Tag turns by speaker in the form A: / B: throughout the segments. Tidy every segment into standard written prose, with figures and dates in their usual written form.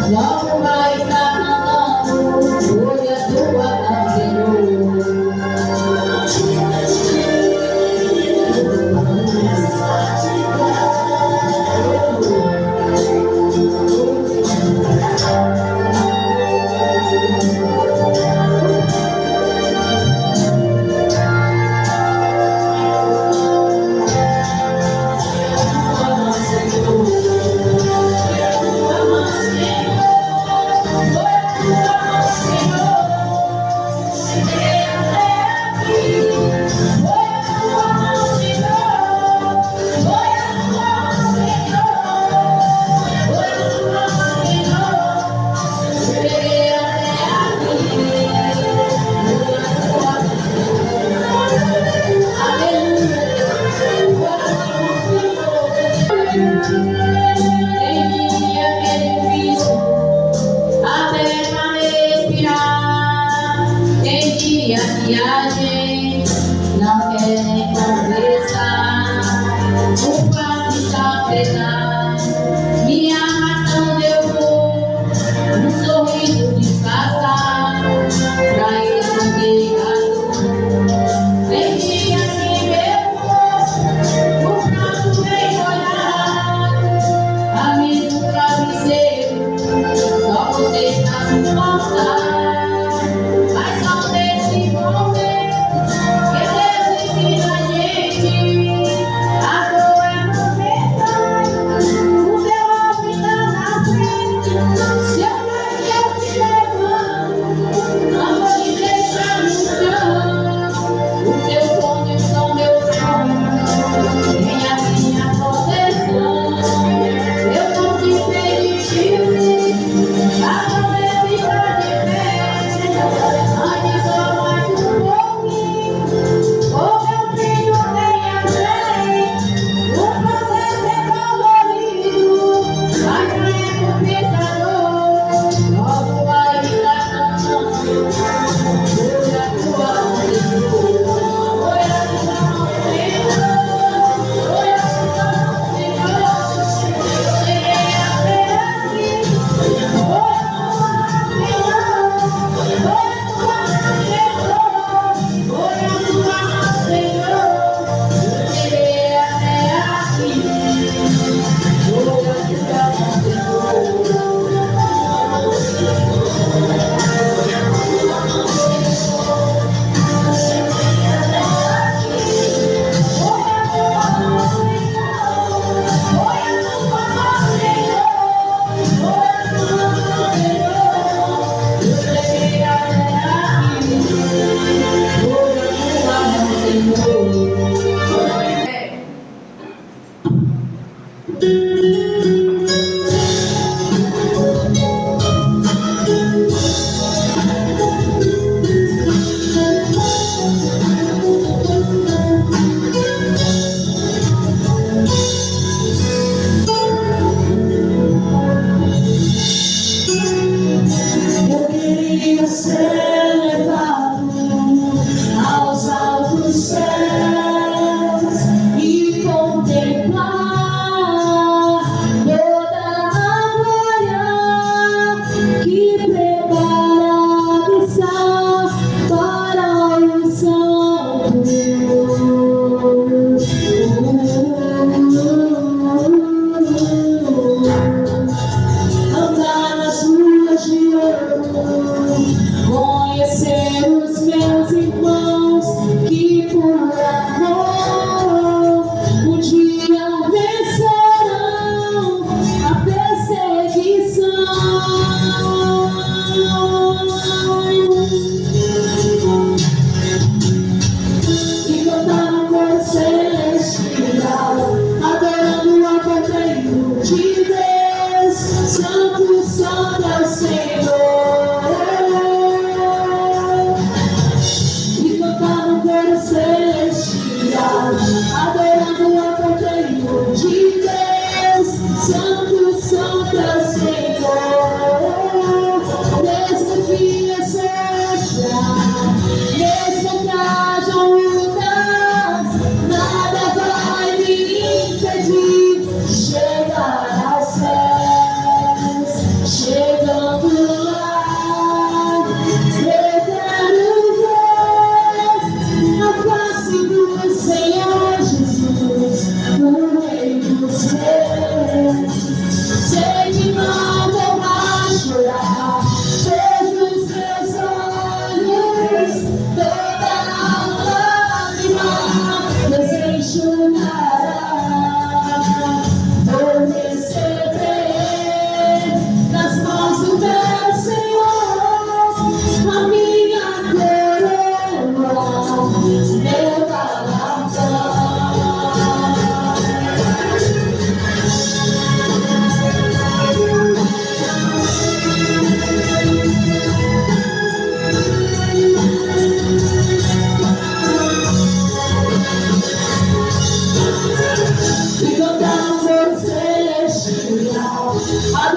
A: Logo vai clamando, hoje a tua canção. Viagem, não quer nem conversar. O quarto está pesado, minha razão eu vou, um sorriso disfarçar, pra ele não ter razão. Tem dia que meu rosto, o prato bem olhado, amigo travesseiro, só você está me faltando.
B: Chegar aos céus, chegar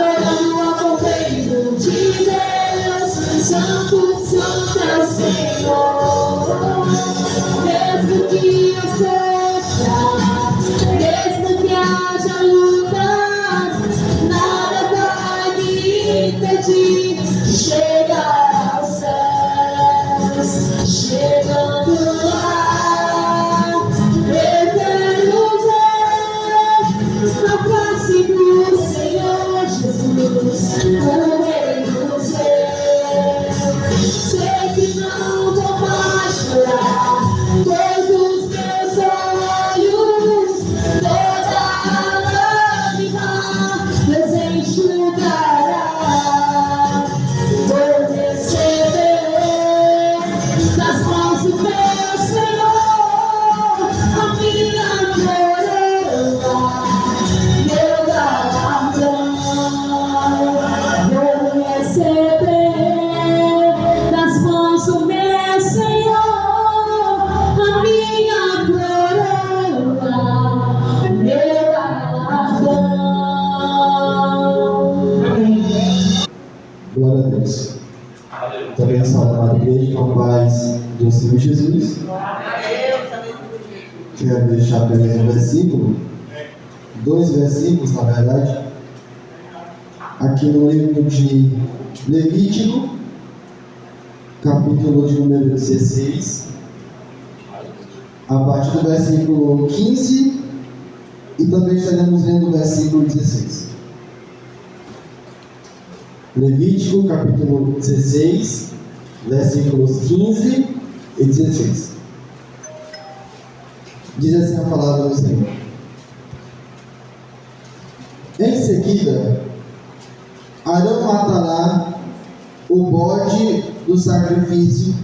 A: adorando ao Cordeiro de Deus. Santo, santo é o Senhor. Mesmo que eu sofra, mesmo que haja lutas, nada vai me impedir de chegar aos céus. Chegando lá, eu quero ver a face do Senhor Jesus, o Rei dos Reis. Sei que não vou mais chorar, todos os meus olhos, toda a lágrima, Deus enxugará. Vou receber das mãos do meu Senhor a minha coroa, meu galardão. Vou receber das mãos do meu Senhor a minha coroa, meu galardão.
B: Glória a Deus. Também saudar a igreja com a paz do Senhor Jesus. Quero deixar apenas um versículo, dois versículos na verdade, aqui no livro de Levítico, capítulo de número 16, a partir do versículo 15, e também estaremos vendo o versículo 16. Levítico, capítulo 16, versículos 15 e 16. Diz assim a palavra do Senhor. Em seguida, Arão matará o bode do sacrifício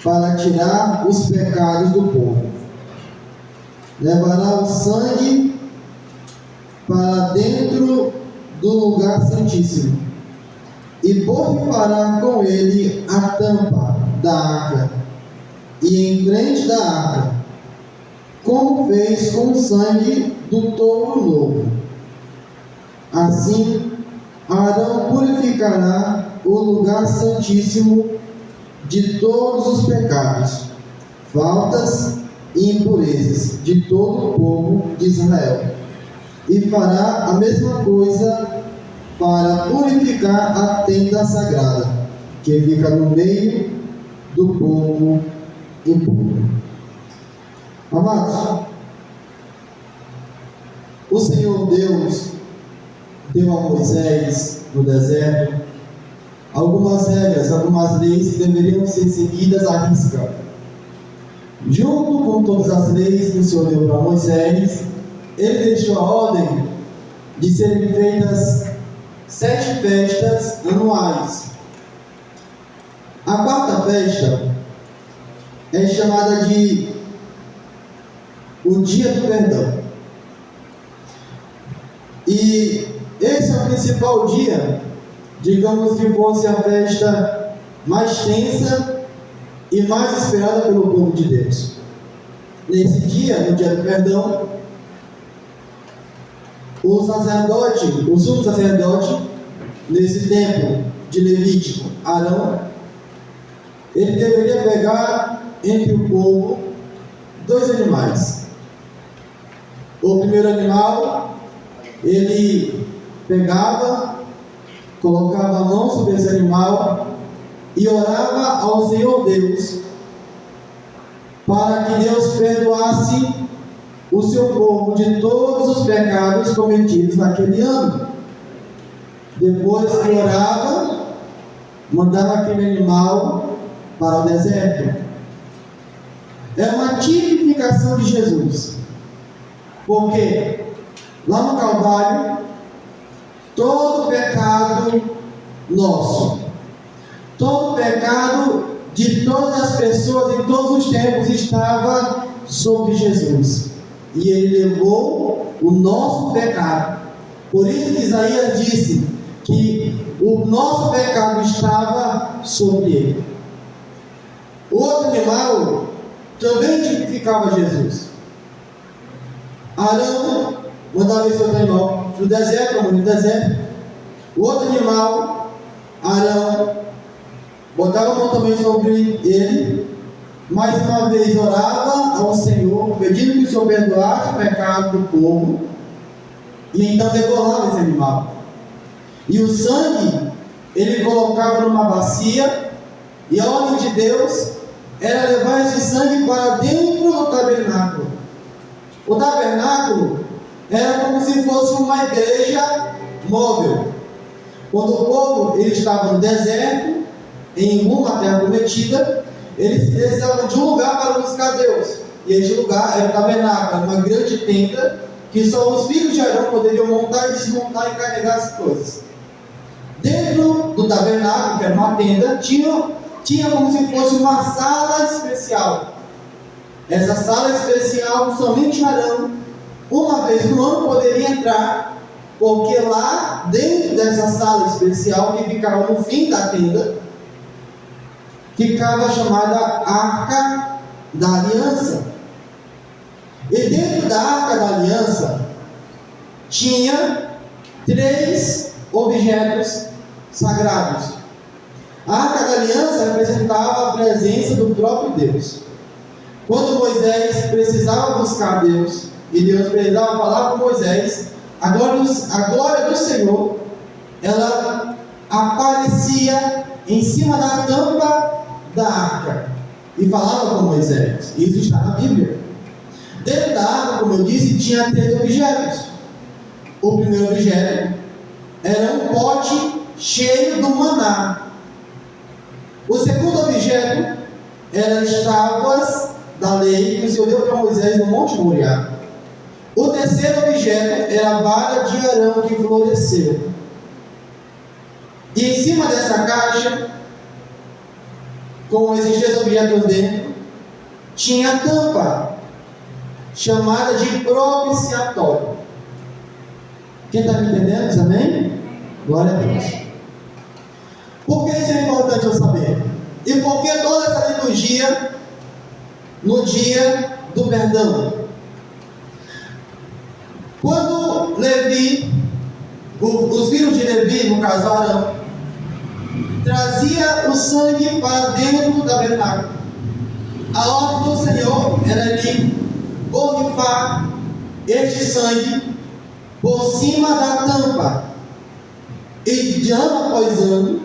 B: para tirar os pecados do povo. Levará o sangue para dentro do lugar santíssimo e borrifará com ele a tampa da arca e em frente da arca, como fez com o sangue do touro novo. Assim, Arão purificará o lugar santíssimo de todos os pecados, faltas e impurezas de todo o povo de Israel, e fará a mesma coisa para purificar a tenda sagrada, que fica no meio do povo impuro. Amados, o Senhor Deus deu a Moisés no deserto algumas regras, algumas leis que deveriam ser seguidas à risca. Junto com todas as leis que o Senhor deu para Moisés, ele deixou a ordem de serem feitas 7 festas anuais. A quarta festa é chamada de o Dia do Perdão. E esse é o principal dia, digamos que fosse a festa mais tensa e mais esperada pelo povo de Deus. Nesse dia, no Dia do Perdão, o sacerdote, o sumo sacerdote, nesse tempo de Levítico, Arão, ele deveria pegar entre o povo 2 animais. O primeiro animal, ele pegava, colocava a mão sobre esse animal e orava ao Senhor Deus para que Deus perdoasse o seu povo de todos os pecados cometidos naquele ano. Depois que orava, mandava aquele animal para o deserto. É uma tipificação de Jesus, porque lá no Calvário, todo pecado nosso, todo pecado de todas as pessoas em todos os tempos estava sobre Jesus, e ele levou o nosso pecado. Por isso que Isaías disse que o nosso pecado estava sobre ele. O outro animal também tipificava Jesus. Arão mandava esse outro animal no deserto, como no deserto, O outro animal, Arão, botava a mão também sobre ele, mais uma vez orava ao Senhor, pedindo que o Senhor perdoasse o pecado do povo, e então degolava esse animal. E o sangue, ele colocava numa bacia, e a ordem de Deus era levar esse sangue para dentro do tabernáculo. O tabernáculo era como se fosse uma igreja móvel. Quando o povo ele estava no deserto, em uma terra prometida, eles precisavam de um lugar para buscar Deus. E este lugar era o tabernáculo, uma grande tenda que só os filhos de Arão poderiam montar e desmontar e carregar as coisas. Dentro do tabernáculo, que era uma tenda, tinha como se fosse uma sala especial. Essa sala especial, somente Arão, uma vez no ano, poderia entrar, porque lá, dentro dessa sala especial, que ficava no fim da tenda, ficava a chamada Arca da Aliança. E dentro da Arca da Aliança, tinha 3 objetos sagrados. A Arca da Aliança representava a presença do próprio Deus. Quando Moisés precisava buscar Deus, e Deus precisava falar com Moisés, a glória do Senhor, ela aparecia em cima da tampa da arca e falava com Moisés. Isso está na Bíblia. Dentro da arca, como eu disse, tinha 3 objetos. O primeiro objeto era um pote cheio do maná. O segundo objeto eram as tábuas da lei que o Senhor deu para Moisés no Monte Moriá. O terceiro objeto era a vara de Arão que floresceu. E em cima dessa caixa, com esses 3 objetos dentro, tinha a tampa, chamada de propiciatório. Quem está me entendendo? Amém? Glória a Deus. Por que isso é importante eu saber? E por que toda essa liturgia no dia do perdão? Quando Levi, os filhos de Levi, no caso Arão, trazia o sangue para dentro do tabernáculo, a ordem do Senhor era ele borrifar este sangue por cima da tampa, e de ano após ano,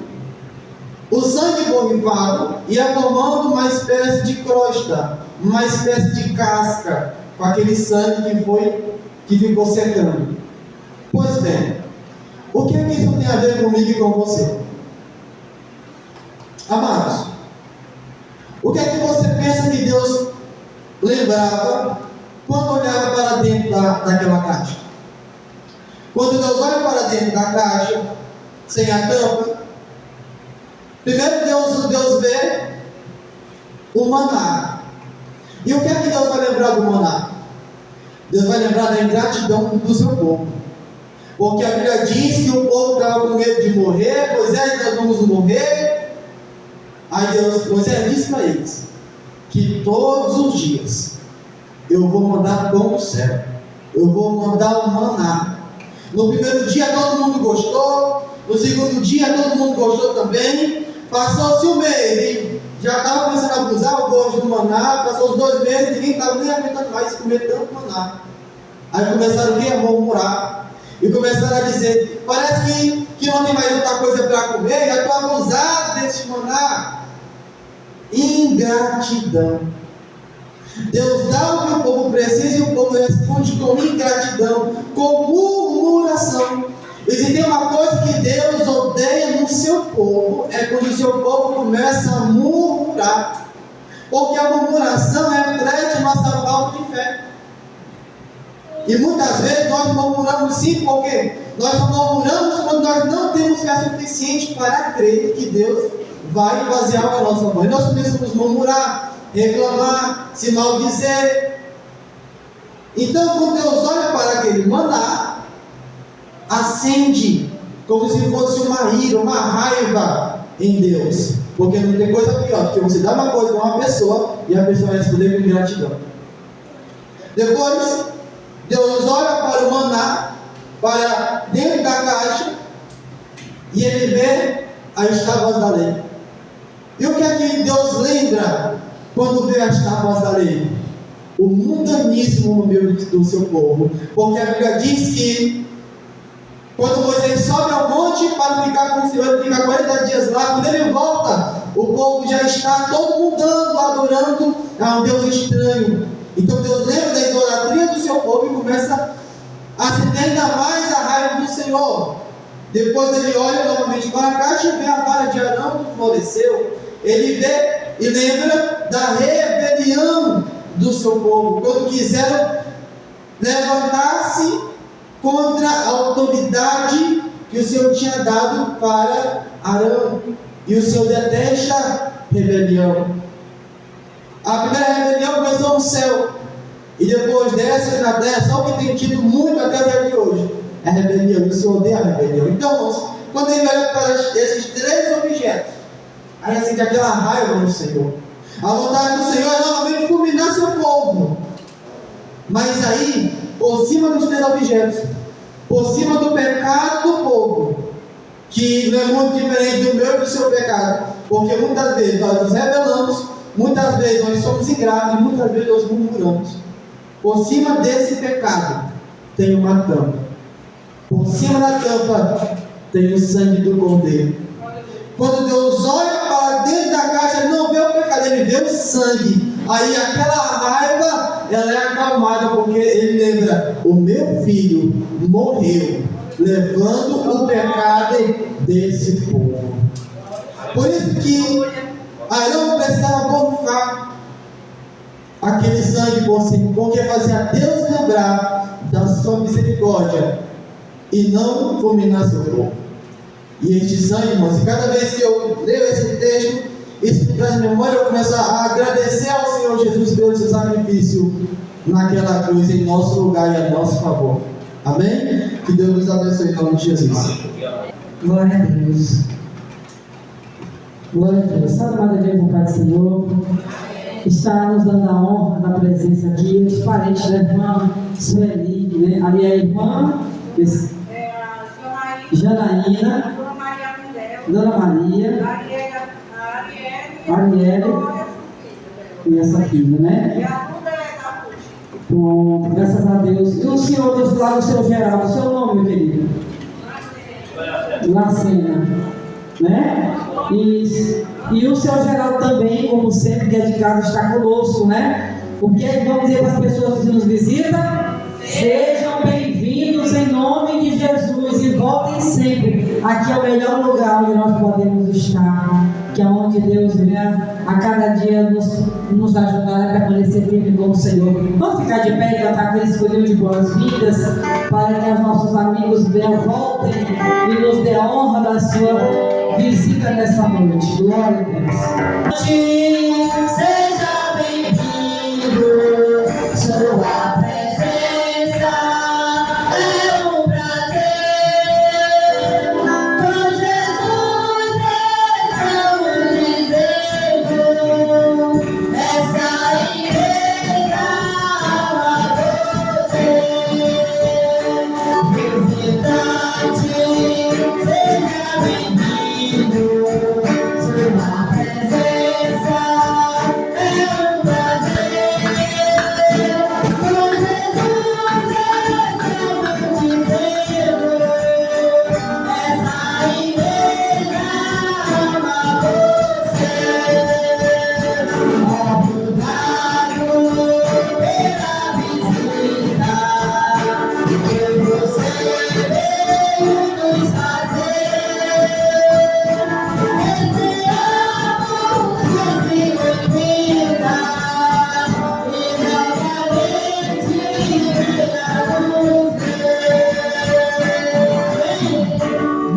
B: o sangue borrifado ia formando uma espécie de crosta, uma espécie de casca, com aquele sangue que ficou secando. Pois bem, o que é que isso tem a ver comigo e com você? Amados, o que é que você pensa que Deus lembrava quando olhava para dentro daquela caixa? Quando Deus olha para dentro da caixa, sem a tampa, primeiro Deus vê o maná. E o que é que Deus vai lembrar do maná? Deus vai lembrar da ingratidão do seu povo. Porque a Bíblia diz que o povo estava com medo de morrer. Moisés, nós vamos morrer. Aí Moisés disse para eles que todos os dias eu vou mandar pão do céu, eu vou mandar o maná. No primeiro dia todo mundo gostou, no segundo dia todo mundo gostou também. Passou-se um mês e já estava começando a abusar o gosto do maná. Passou os 2 meses e ninguém estava nem aguentando mais comer tanto maná. Aí começaram a murmurar e começaram a dizer: parece que não tem mais outra coisa para comer, já estou abusado desse maná. Ingratidão. Deus dá o que o povo precisa e o povo responde com ingratidão, com murmuração. E se tem uma coisa que Deus odeia no seu povo, é quando o seu povo começa a murmurar. Porque a murmuração reflete nossa falta de fé. E muitas vezes nós murmuramos sim, porque nós murmuramos quando nós não temos fé suficiente para crer que Deus vai fazer algo a nossa mão. E nós começamos a murmurar, reclamar, se maldizer. Então, quando Deus olha para aquele maná, acende como se fosse uma ira, uma raiva em Deus. Porque não tem coisa pior do que você dar uma coisa para uma pessoa e a pessoa responder com ingratidão. Depois, Deus olha para o maná, para dentro da caixa, e ele vê as tábuas da lei. E o que é que Deus lembra quando vê as tábuas da lei? O mundanismo no meio do seu povo. Porque a Bíblia diz que quando Moisés sobe ao monte para ficar com o Senhor, ele fica 40 dias lá. Quando ele volta, o povo já está todo mudando, adorando a um Deus estranho. Então Deus lembra da idolatria do seu povo e começa a acender ainda mais a raiva do Senhor. Depois ele olha novamente para a caixa e vê a vara de Arão que floresceu. Ele vê e lembra da rebelião do seu povo, quando quiseram levantar-se contra a autoridade que o Senhor tinha dado para Arão. E o Senhor detesta rebelião. A primeira rebelião começou no céu, e depois dessa na terra, só o que tem tido muito até o dia de hoje é a rebelião. E o Senhor odeia a rebelião. Então, quando ele olha para esses três objetos, aí sente aquela raiva no Senhor. A vontade do Senhor é novamente fulminar seu povo. Mas aí, por cima dos três objetos, por cima do pecado do povo, que não é muito diferente do meu e do seu pecado, porque muitas vezes nós nos rebelamos, muitas vezes nós somos ingratos e muitas vezes nós murmuramos. Por cima desse pecado tem uma tampa. Por cima da tampa tem o sangue do Cordeiro. Quando Deus olha para dentro da caixa, ele não vê o pecado, ele vê o sangue. Aí aquela raiva, ela é acalmada, porque ele lembra: o meu filho morreu, levando o pecado desse povo. Por isso que Arão precisava borrifar aquele sangue por si, porque fazia Deus lembrar da sua misericórdia e não fulminar seu povo. E este sangue, irmãos, e cada vez que eu leio esse texto, isso me traz memória, eu começo a agradecer ao Senhor Jesus pelo seu sacrifício naquela cruz, em nosso lugar e a nosso favor. Amém? Que Deus nos abençoe em nome de Jesus.
A: Glória a Deus. Glória a Deus. Salve, amado Deus, o Pai do Senhor. Está nos dando a honra da presença aqui, os parentes da irmã Sueli, né? Ali é a irmã Janaína, Dona Maria, Arielle e essa filha, né? Bom, graças a Deus. E o senhor do lado, o seu Geraldo, seu nome, meu querido? Lacena, né? E o seu Geraldo também, como sempre, que é de casa, está conosco, né? Porque vamos dizer para as pessoas que nos visitam: sejam bem-vindos em nome de Jesus e voltem sempre. Aqui é o melhor lugar onde nós podemos estar, que é onde Deus venha a cada dia nos ajudar a permanecer firme com o Senhor. Vamos ficar de pé e cantar aquele escolhido de boas-vindas, para que os nossos amigos voltem e nos dê a honra da sua visita nessa noite. Glória a Deus. Seja bem-vindo, sua presença é um prazer. Com Jesus estamos dizendo, essa igreja ama você. Visitante, seja bem-vindo, sua presença é um prazer. Com Jesus estamos dizendo, essa igreja ama você. Obrigado pela visita que você veio nos fazer. Desejamos sempre bem-vinda e novamente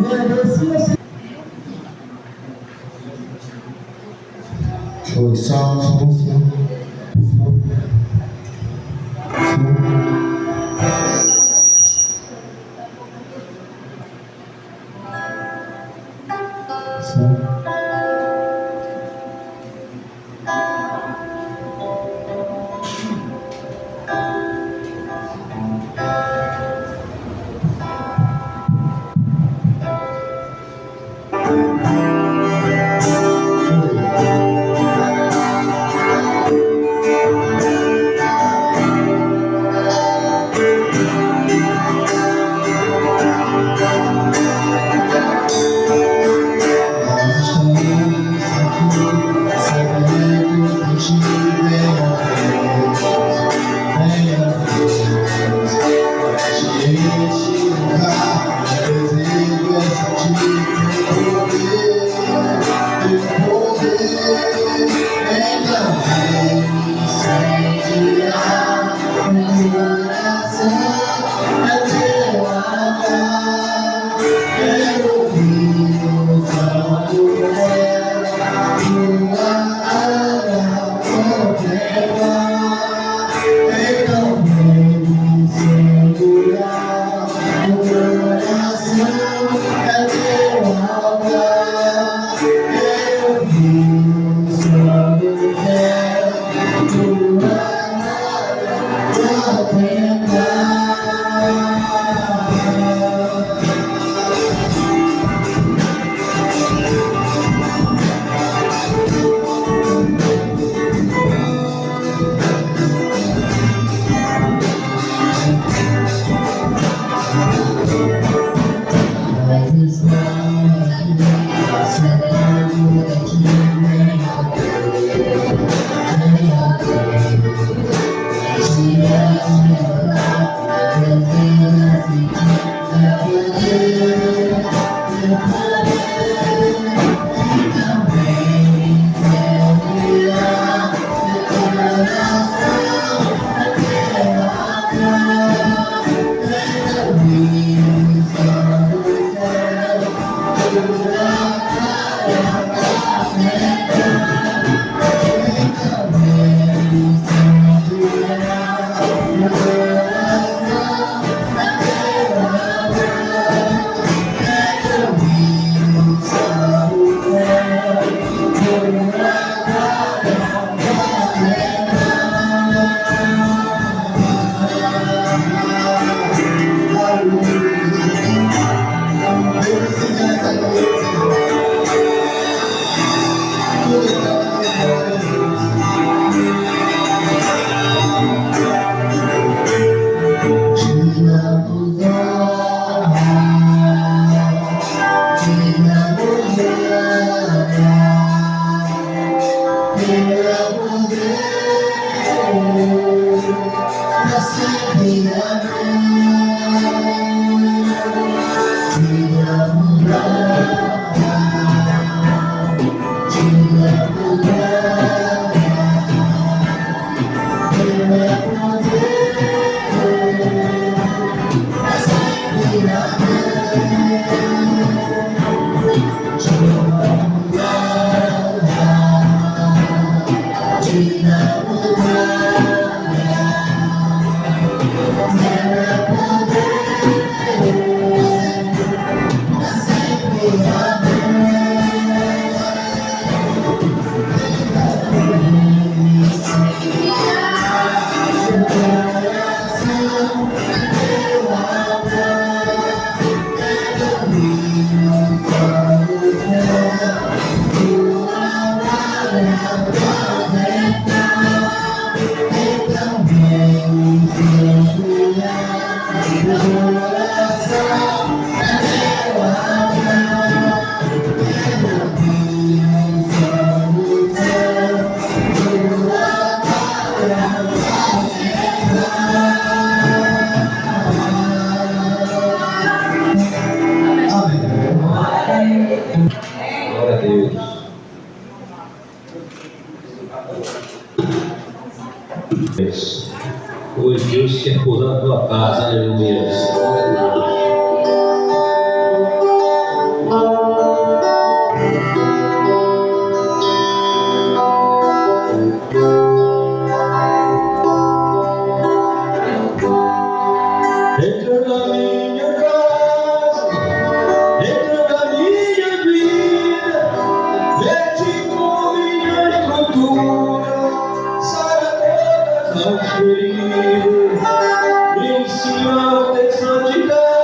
A: venha nos ver.
C: Oi, som. Glória a Deus. Hoje Deus quer pousar na tua casa, aleluia. Glória a Deus.
B: Entra na minha casa, entra na minha vida, mete com minha estrutura, sara todas as feridas, me ensina a ter santidade.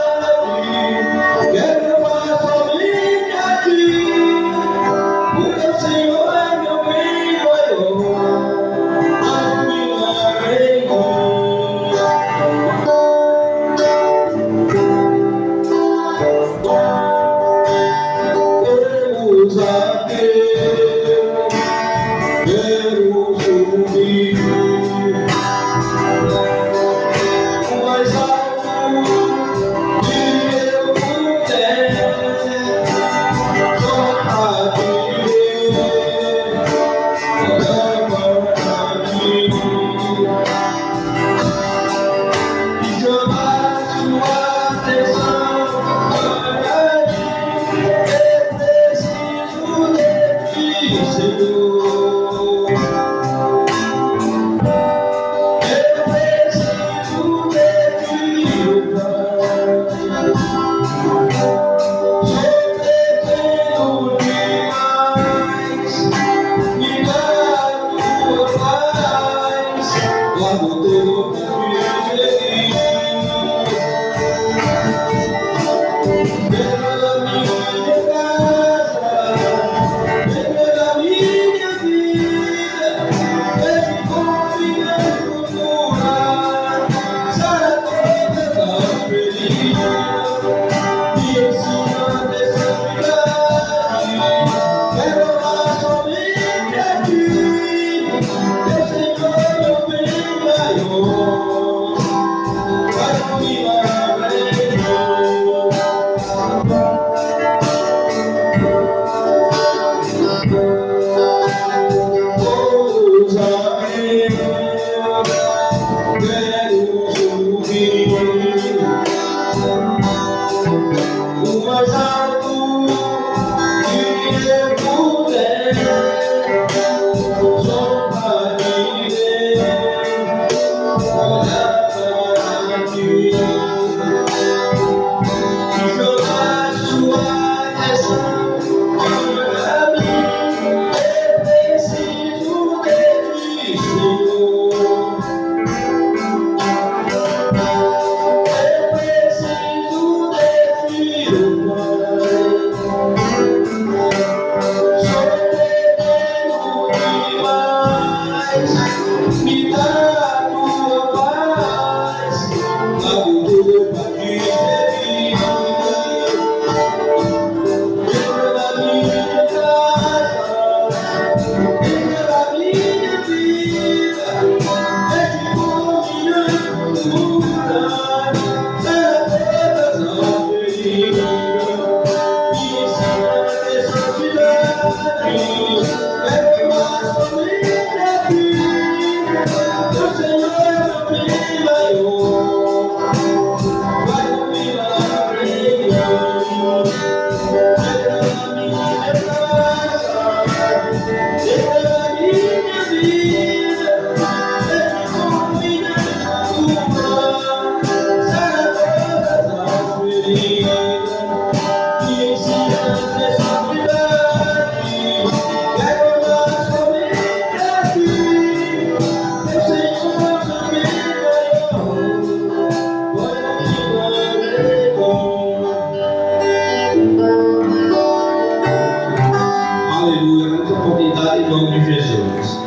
C: Aleluia, vamos oportunidade em nome de Jesus.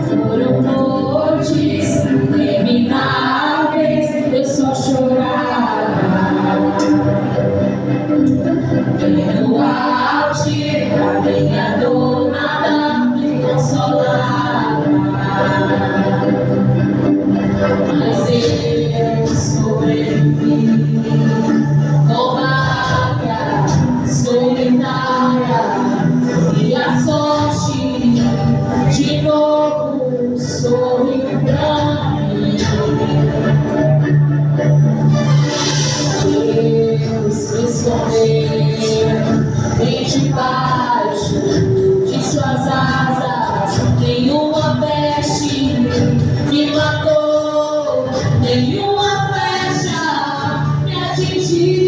D: Foram noites intermináveis, eu só chorava. Vendo auge da minha dor, nada me consolava. Mas eu sobrevivi, covarde, solitária, e a sorte de novo sorriu pra mim. Deus me escondeu bem debaixo de suas asas. Nenhuma peste me matou, nenhuma flecha me atingiu.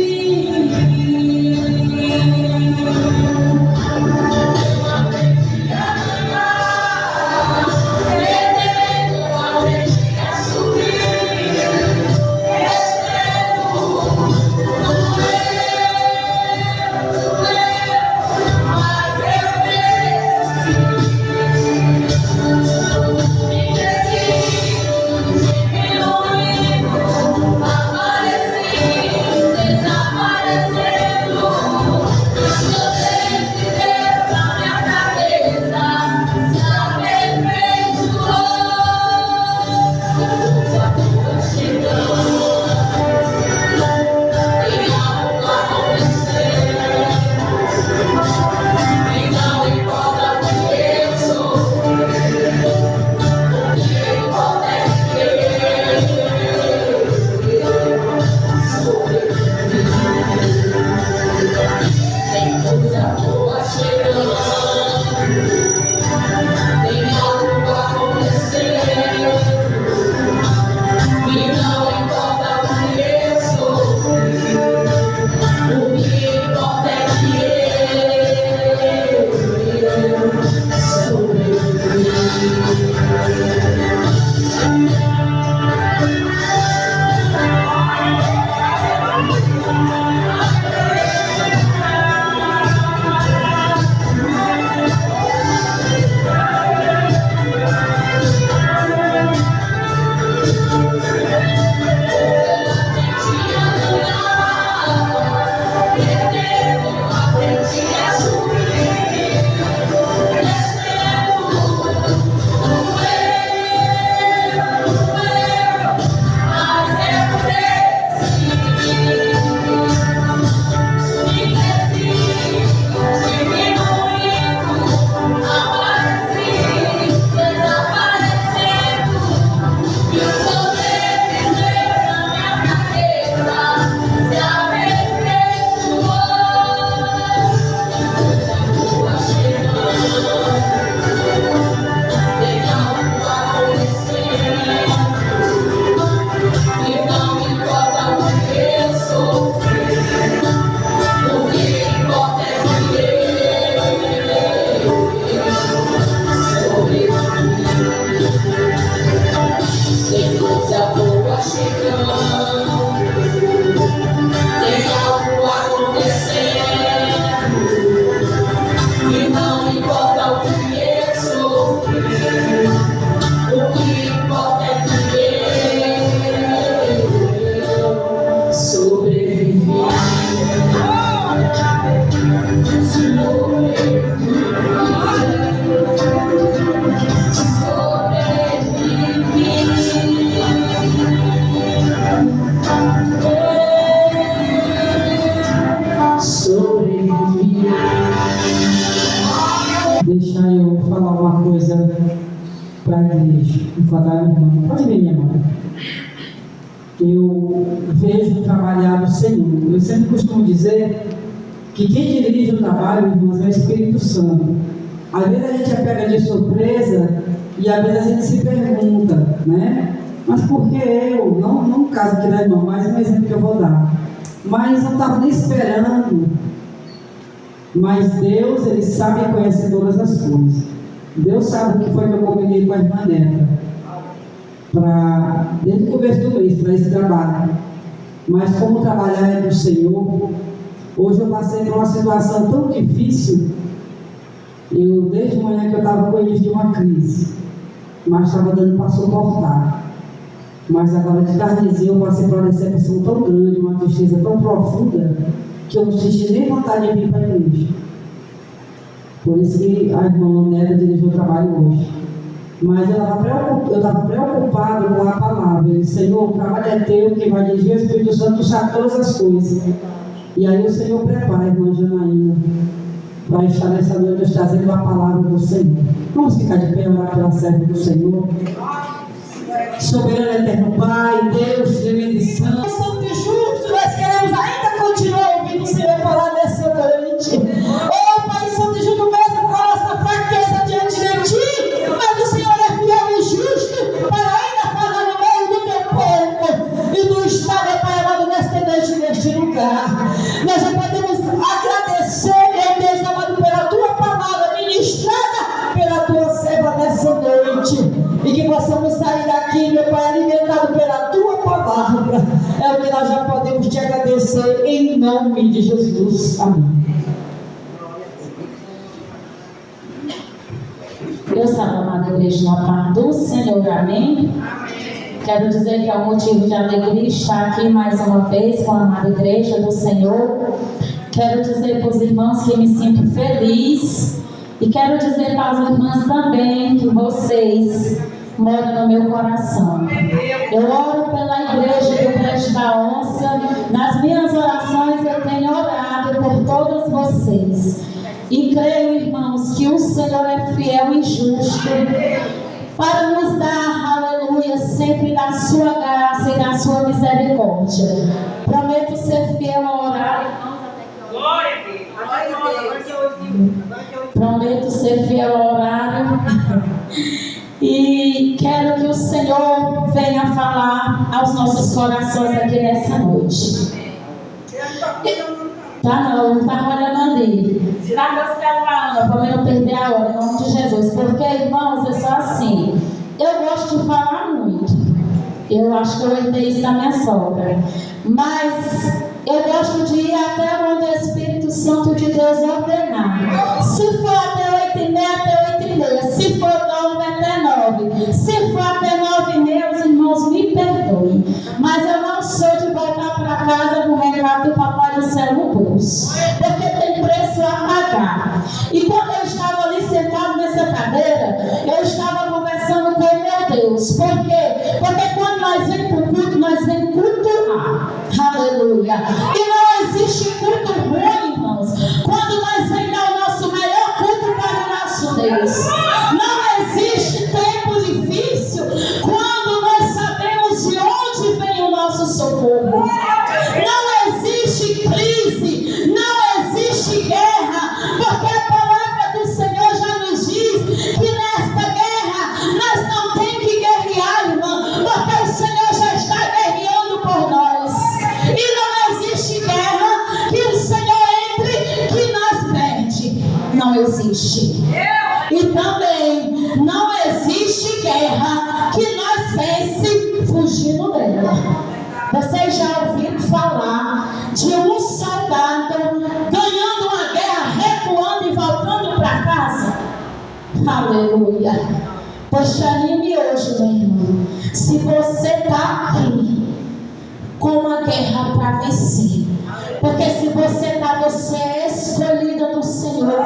A: Deixa eu falar uma coisa para a igreja. Vou falar, irmã. Pode vir, minha mãe. Eu vejo trabalhar o Senhor. Eu sempre costumo dizer que quem dirige o trabalho, irmãos, é o Espírito Santo. Às vezes a gente é pega de surpresa e às vezes a gente se pergunta, né? Mas por que eu? Não no caso aqui da irmã, mas um exemplo que eu vou dar. Mas eu não estava nem esperando. Mas Deus, Ele sabe e conhece todas as coisas. Deus sabe o que foi que eu combinei com a irmã Neta. Desde o começo do mês, para esse trabalho. Mas como trabalhar é do Senhor, hoje eu passei por uma situação tão difícil. Desde manhã que eu estava com início de uma crise, mas estava dando para suportar. Mas agora de tardezinha eu passei por uma decepção tão grande, uma tristeza tão profunda, que eu não senti nem vontade de vir para a igreja. Por isso que a irmã Neta dirigiu o trabalho hoje. Mas eu estava preocupado com a palavra. Eu disse, Senhor, o trabalho é teu, quem vai dirigir é o Espírito Santo, tu sabe todas as coisas. E aí o Senhor prepara a irmã Janaína para estar nessa noite trazendo a palavra do Senhor. Vamos ficar de pé e orar pela serva do Senhor. Soberano eterno Pai, Deus, tremendo e santo. Santo e justo, nós queremos ainda continuar ouvindo o Senhor falar nessa noite. Oh Pai Santo e justo, mesmo com a nossa fraqueza diante de Ti, mas o Senhor é fiel e justo para ainda falar no meio do Teu povo e do Estado, Pai amado, nesta noite, neste lugar. Nós já podemos agradecer, meu Deus amado, pela Tua palavra ministrada pela Tua serva nessa noite. E que possamos sair daqui, meu Pai, alimentado pela Tua palavra. É o que nós já podemos Te agradecer em nome de Jesus. Amém.
D: Deus salve, amada igreja, na paz do Senhor. Amém. Quero dizer que é um motivo de alegria estar aqui mais uma vez com a amada igreja do Senhor. Quero dizer para os irmãos que me sinto feliz. E quero dizer para as irmãs também que vocês moram no meu coração. Eu oro pela igreja do Prédio da Onça. Nas minhas orações eu tenho orado por todos vocês. E creio, irmãos, que o Senhor é fiel e justo para nos dar, aleluia, sempre da sua graça e da sua misericórdia. Prometo ser fiel a orar. Prometo ser fiel ao horário. E quero que o Senhor venha falar aos nossos corações aqui nessa noite. Não está olhando ali. Está meu celular, Ana, para eu não perder a hora, em nome de Jesus. Porque, irmãos, é só assim. Eu gosto de falar muito. Eu acho que eu herdei isso da minha sogra. Mas eu gosto de ir até onde o Espírito Santo de Deus ordenar. Se for até 8h30, até 8h30. Se for 9, até 9. Se for até 9h30, os irmãos me perdoem. Mas eu não sou de voltar para casa com o recado do Papai do Céu no bolso. Porque tem preço a pagar. E quando eu estava ali sentado nessa cadeira, eu estava conversando com o meu Deus. Por quê? Porque quando nós vemos para o culto, nós vemos cultuar. Aleluia. E não existe culto ruim, irmãos, quando nós vamos dar o nosso melhor culto para o nosso Deus. Não existe tempo difícil quando nós sabemos de onde vem o nosso socorro. Não existe crise, não existe guerra, porque a palavra do Senhor já nos diz que nesta guerra nós não temos que guerrear, irmão, porque o Senhor já está guerreando por nós. E não existe guerra que o Senhor entre que nós perde. Não existe. E também não existe guerra que nós vence fugindo dela. Vocês já ouviram falar de um soldado ganhando uma guerra, recuando e voltando para casa? Aleluia. Pois te anime hoje, meu irmão. Se você está aqui com uma guerra para vencer, porque se você está, você é escolhida do Senhor,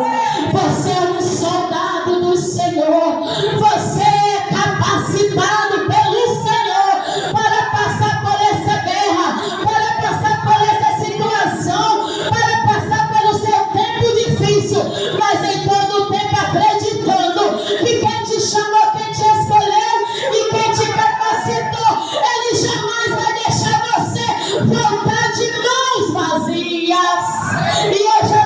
D: você é um soldado do Senhor, você é capacitado pelo Senhor para passar por essa guerra, para passar por essa situação, para passar pelo seu tempo difícil, mas em todo o tempo acreditando que quem te chamou, quem te escolheu e quem te capacitou, Ele jamais vai deixar você voltar de mãos vazias. E hoje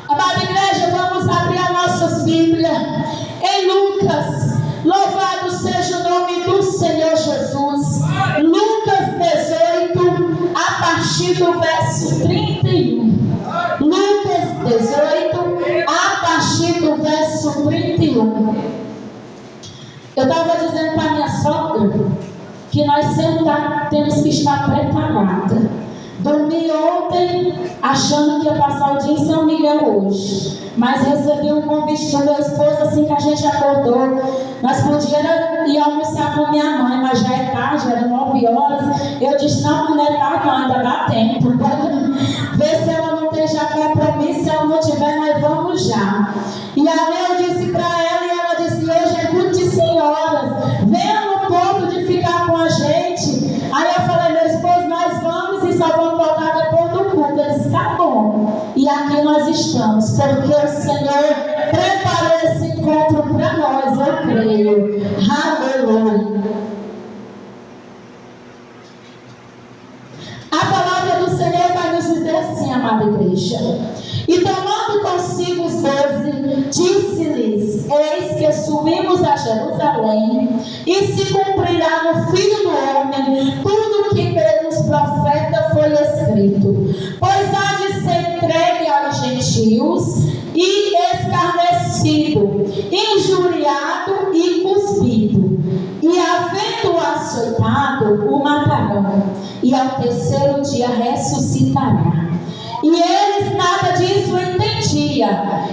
D: Amada igreja, vamos abrir as nossas Bíblias em Lucas. Louvado seja o nome do Senhor Jesus. Lucas 18, a partir do verso 31. Lucas 18, a partir do verso 31. Eu estava dizendo para minha sogra que nós sempre temos que estar preparados. Dormi ontem achando que ia passar o dia em São Miguel hoje, mas recebi um convite do meu esposo assim que a gente acordou. Nós podíamos ir almoçar com minha mãe, mas já é tarde, era 9 horas. Eu disse, não é tarde, não, ainda dá tempo. Vê se ela não tem já compromisso, se ela não tiver, nós vamos já. E aí eu disse para ela, e ela disse, hoje é culto de senhoras, venha no ponto de ficar com a gente. Aí eu falei, meu esposo, nós vamos e só vamos voltar depois do culto. Ele disse, tá bom. E aqui nós estamos, porque o Senhor preparou esse encontro para nós, eu creio. Aleluia. A palavra do Senhor vai nos dizer assim, amada igreja. E tomando consigo os 12, disse-lhes, eis que subimos a Jerusalém, e se cumprirá no Filho do Homem tudo o que pelos profetas foi escrito. Pois há de ser entregue aos gentios, e escarnecido, injuriado e cuspido. E havendo-o açoitado, o matarão, e ao terceiro dia ressuscitará. E eles nada disso entendiam,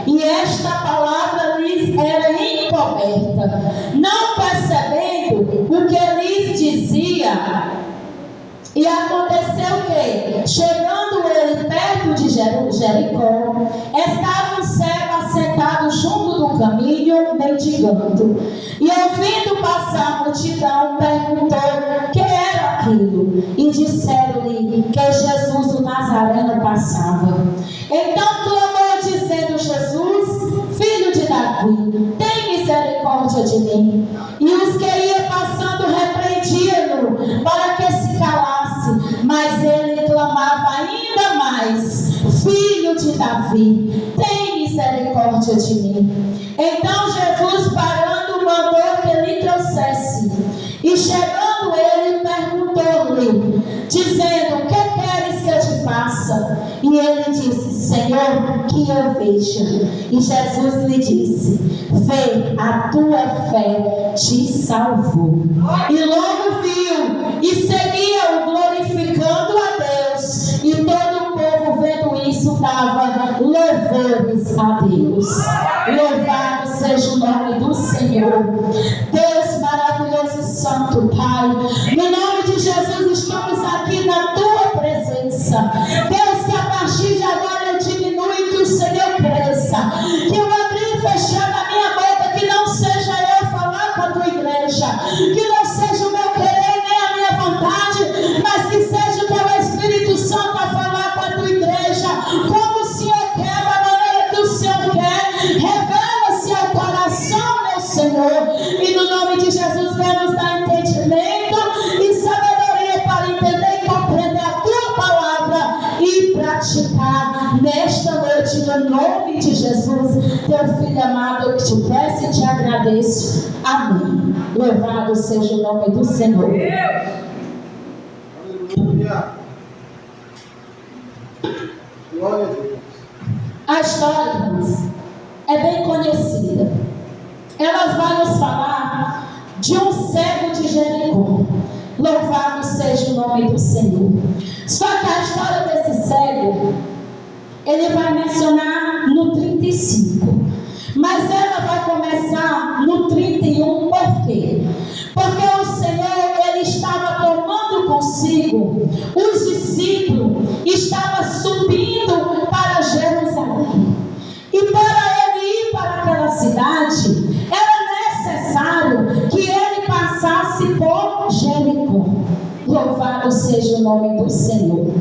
D: e esta palavra lhes era encoberta, não percebendo o que lhes dizia. E aconteceu que, chegando ele perto de Jericó, estava um cego assentado junto do caminho, mendigando. E ouvindo passar a multidão, perguntou que era aquilo. E disseram-lhe que Jesus o Nazareno passava. Então clamou, dizendo, Jesus, filho de Davi, tem misericórdia de mim. E os que iam passando repreendiam-no para que se calasse. Mas ele clamava ainda mais, filho de Davi, tem misericórdia de mim. Então Jesus, parando, mandou que lhe trouxesse. E chegando ele, perguntou-lhe, dizendo, que queres que eu te faça? E ele disse, Senhor, que eu veja. E Jesus lhe disse, vê, a tua fé te salvou. E logo viu, e seguia-o glorificando a Deus. E todo o povo vendo isso dava louvores a Deus. Louvado seja o nome do Senhor. Deus maravilhoso e santo, Pai, no nome de Jesus estamos aqui na tua presença. Deus, que a partir de agora eu diminua e que o Senhor cresça, que eu abrir e fechar na minha boca, que não seja eu falar com a tua igreja, que não seja o meu querer nem a minha vontade, mas que seja o teu Espírito Santo a falar com a tua igreja, como o Senhor quer, da maneira que o Senhor quer. Revela-se ao coração, meu Senhor, e no nome de Jesus vem nos dar entendimento e sabedoria para entender e compreender a tua palavra e praticar nesta noite, no nome de Jesus, teu filho amado, eu te peço e te agradeço. Amém. Louvado seja o nome do Senhor.
B: Aleluia. Glória a Deus.
D: A história, irmãos, é bem conhecida. Ela vai nos falar de um cego de Jericó. Louvado seja o nome do Senhor. Só que a história desse cego, ele vai mencionar no 35. Mas ela vai começar no 31. Por quê? Porque o Senhor, ele estava tomando consigo os discípulos, estava subindo para Jerusalém. E para ele ir para aquela cidade, era necessário que ele passasse por Jericó. Louvado seja o nome do Senhor.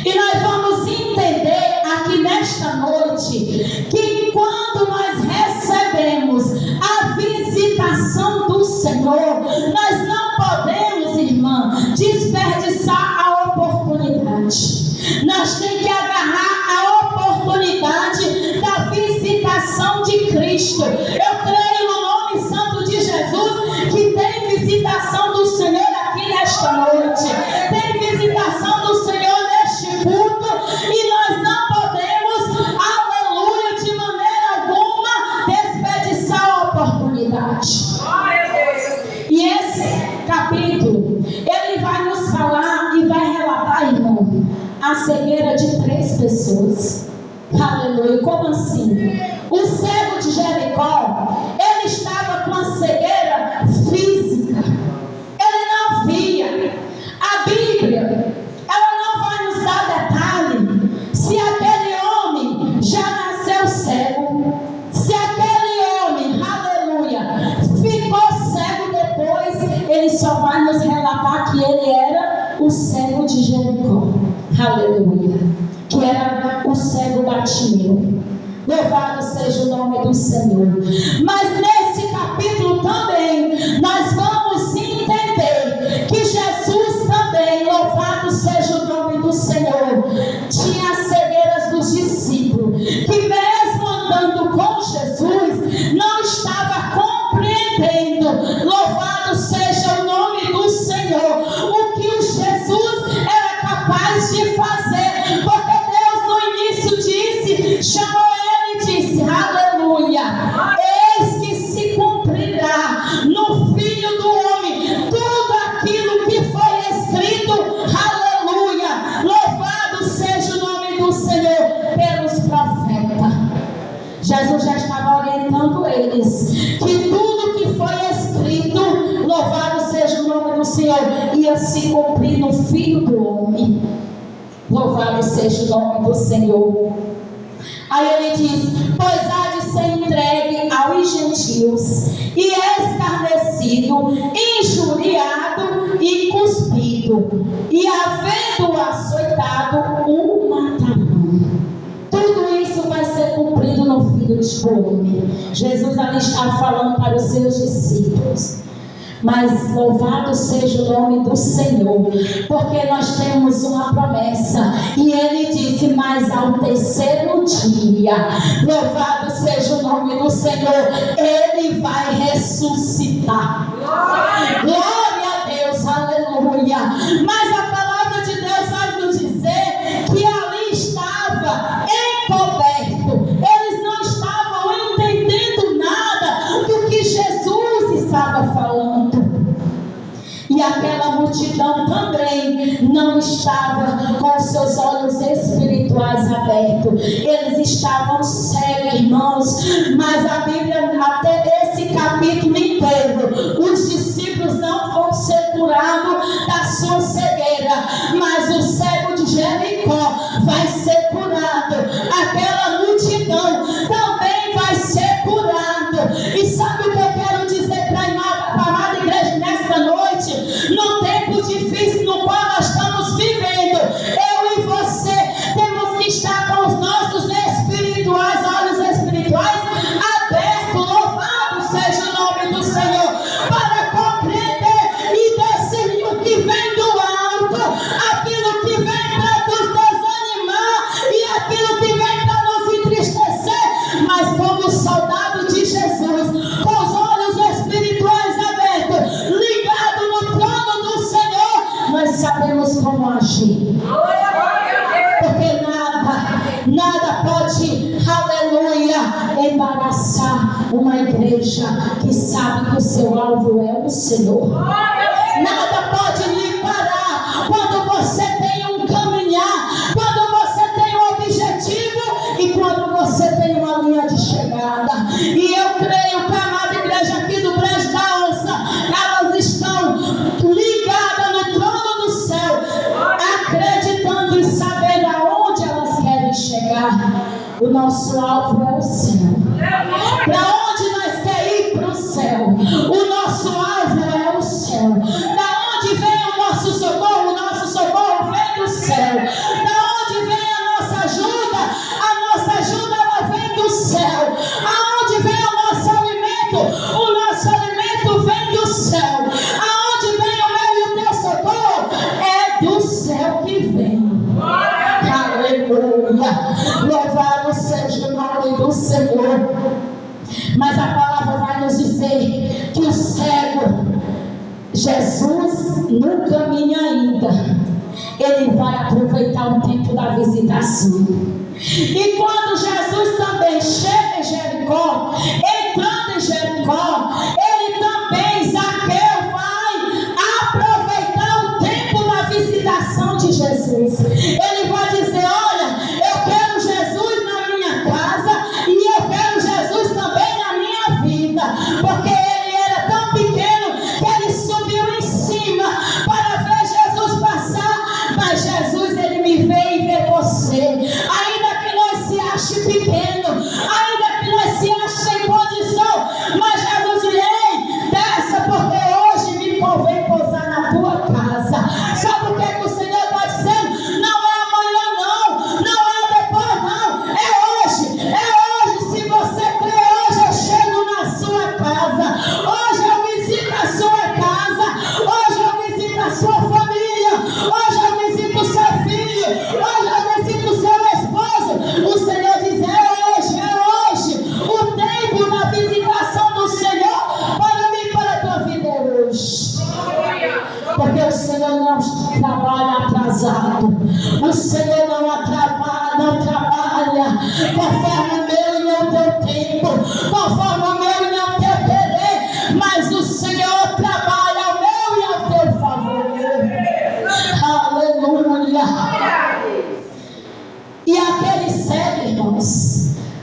D: E nós vamos entender aqui nesta noite que quando nós recebemos a visitação do Senhor, nós não podemos, irmã, desperdiçar a oportunidade. Nós temos tem que agarrar a oportunidade da visitação de Cristo. Eu creio no nome santo de Jesus que tem visitação do Senhor aqui nesta noite. Tem visitação do Senhor neste culto e nós não podemos, aleluia, de maneira alguma desperdiçar a oportunidade. E esse capítulo, ele vai nos falar e vai relatar, irmão, a cegueira de 3 pessoas. Aleluia. Como assim? O cego de Jericó, ele estava com a cegueira física. Ele não via. A Bíblia, ela não vai nos dar detalhe se aquele homem já nasceu cego, se aquele homem, aleluia, ficou cego depois. Ele só vai nos relatar que ele era o cego de Jericó. Aleluia. Que era o cego Bartimeu. Louvado seja o nome do Senhor. Mas nesse capítulo também nós vamos entender que Jesus também, louvado seja o nome do Senhor, tinha as cegueiras dos discípulos, que mesmo andando com Jesus, não estava compreendendo, louvado seja o nome do Senhor, o que o Jesus era capaz de fazer, porque Deus no início disse, chamou ele e disse, aleluia, eis que se cumprirá no Filho do Homem tudo aquilo que foi escrito, aleluia, louvado seja o nome do Senhor, pelos profetas. Jesus já estava orientando eles que tudo que foi escrito, louvado seja o nome do Senhor, ia se cumprir no Filho do Homem. Louvado seja o nome do Senhor. Aí ele diz, pois há de ser entregue aos gentios, e escarnecido, injuriado e cuspido, e havendo açoitado, o matarão. Tudo isso vai ser cumprido no Filho do Homem. Jesus ali está falando para os seus discípulos. Mas louvado seja o nome do Senhor, porque nós temos uma promessa, e ele disse, mas ao terceiro dia, louvado seja o nome do Senhor, ele vai ressuscitar. Glória a Deus, aleluia. Mas a palavra de Deus vai nos dizer que ali estava encoberto, eles não estavam entendendo nada do que Jesus estava falando. E aquela multidão também não estava com seus olhos espirituais abertos. Eles estavam cegos, irmãos. Mas a Bíblia, até esse capítulo inteiro, os discípulos não vão ser curados da sua cegueira. Mas o cego de Jericó vai ser curado. Aquela multidão também vai ser curado. E sabe o que eu quero dizer para a amada igreja nesta noite? No tempo difícil no qual nós estamos vivendo, eu e você temos que estar com os nossos olhos espirituais abertos, louvado seja o nome do Senhor, para compreender e discernir o que vem do alto, aquilo que vem para nos desanimar e aquilo que vem para nos entristecer, mas como soldado de Jesus, com os olhos espirituais abertos, ligado no trono do Senhor, nós sabemos como agir. Porque nada pode, aleluia, embaraçar uma igreja que sabe que o seu alvo é o Senhor. Nada pode lhe parar quando você tem um caminhar, quando você tem um objetivo e quando você tem uma linha de chegada. E eu creio que a amada igreja aqui do Brejo da Onça, elas estão ligadas no trono do céu, acreditando e sabendo aonde elas querem chegar. O nosso alvo é o céu. Para onde nós queremos ir? Para o céu. O nosso alvo é o céu. Da onde vem o nosso socorro? O nosso socorro vem do céu. Da onde vem a nossa ajuda? A nossa ajuda ela vem do céu. Aonde vem o nosso alimento? O nosso alimento vem do céu. Aonde vem o meu e o teu socorro? É do céu que vem. Aleluia. Aleluia. Louvado seja o nome do Senhor. Mas a palavra vai nos dizer que o cego, Jesus no caminho ainda, ele vai aproveitar o tempo da visitação. E quando Jesus também chega em Jericó, entrando em Jericó, ele também, Zaqueu, vai aproveitar o tempo da visitação de Jesus. Ele vai dizer: olha, eu quero Jesus na minha casa e eu quero Jesus também na minha vida, porque ele era tão pequeno que ele subiu em cima para ver Jesus passar. Mas Jesus, ele me vê e vê você. Ainda que nós se ache pequeno, ainda que nós se ache sem condição, mas Jesus diz: ei, desça, porque hoje me convém pousar na tua casa. Sabe o que é que o Senhor está dizendo? Não é amanhã não, não é depois não, é hoje, é hoje. Se você crê, hoje eu chego na sua casa, hoje eu visito a sua casa, hoje eu visito a sua família, hoje eu visito o seu filho, hoje eu visito o seu esposo. O Senhor diz: é hoje, o tempo da visitação do Senhor para mim e para a tua vida é hoje. Porque o Senhor não trabalha atrasado, o Senhor não trabalha conforme o meu e não o teu tempo, conforme o meu e não o teu querer, mas o Senhor trabalha ao meu e ao teu favor. Aleluia. E aquele cego, irmãos,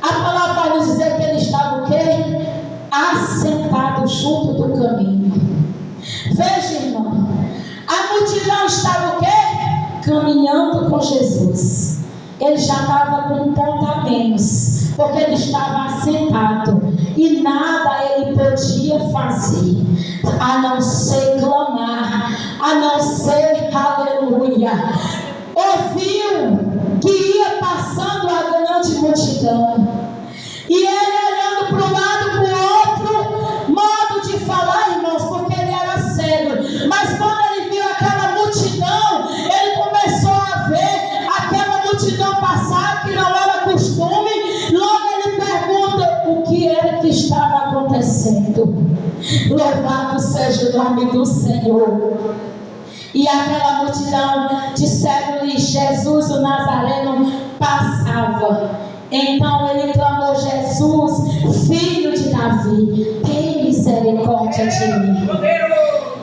D: a palavra vai nos dizer que ele estava o quê? Assentado junto do caminho. Veja, irmão, a multidão estava o quê? Caminhando com Jesus. Ele já estava com um ponto a menos, porque ele estava assentado e nada ele podia fazer a não ser clamar, a não ser, aleluia. Ouviu que ia passando a grande multidão e ele olhando para um lado, para o outro, modo de falar, irmãos, porque ele era cego, mas quando ele viu aquela multidão, ele começou a ver aquela multidão passar, que não era costume. Logo ele pergunta o que era que estava acontecendo. Louvado seja o nome do Senhor. E aquela multidão disseram-lhe: Jesus o Nazareno passava. Então ele clamou: Jesus, filho de Davi, tem misericórdia de mim.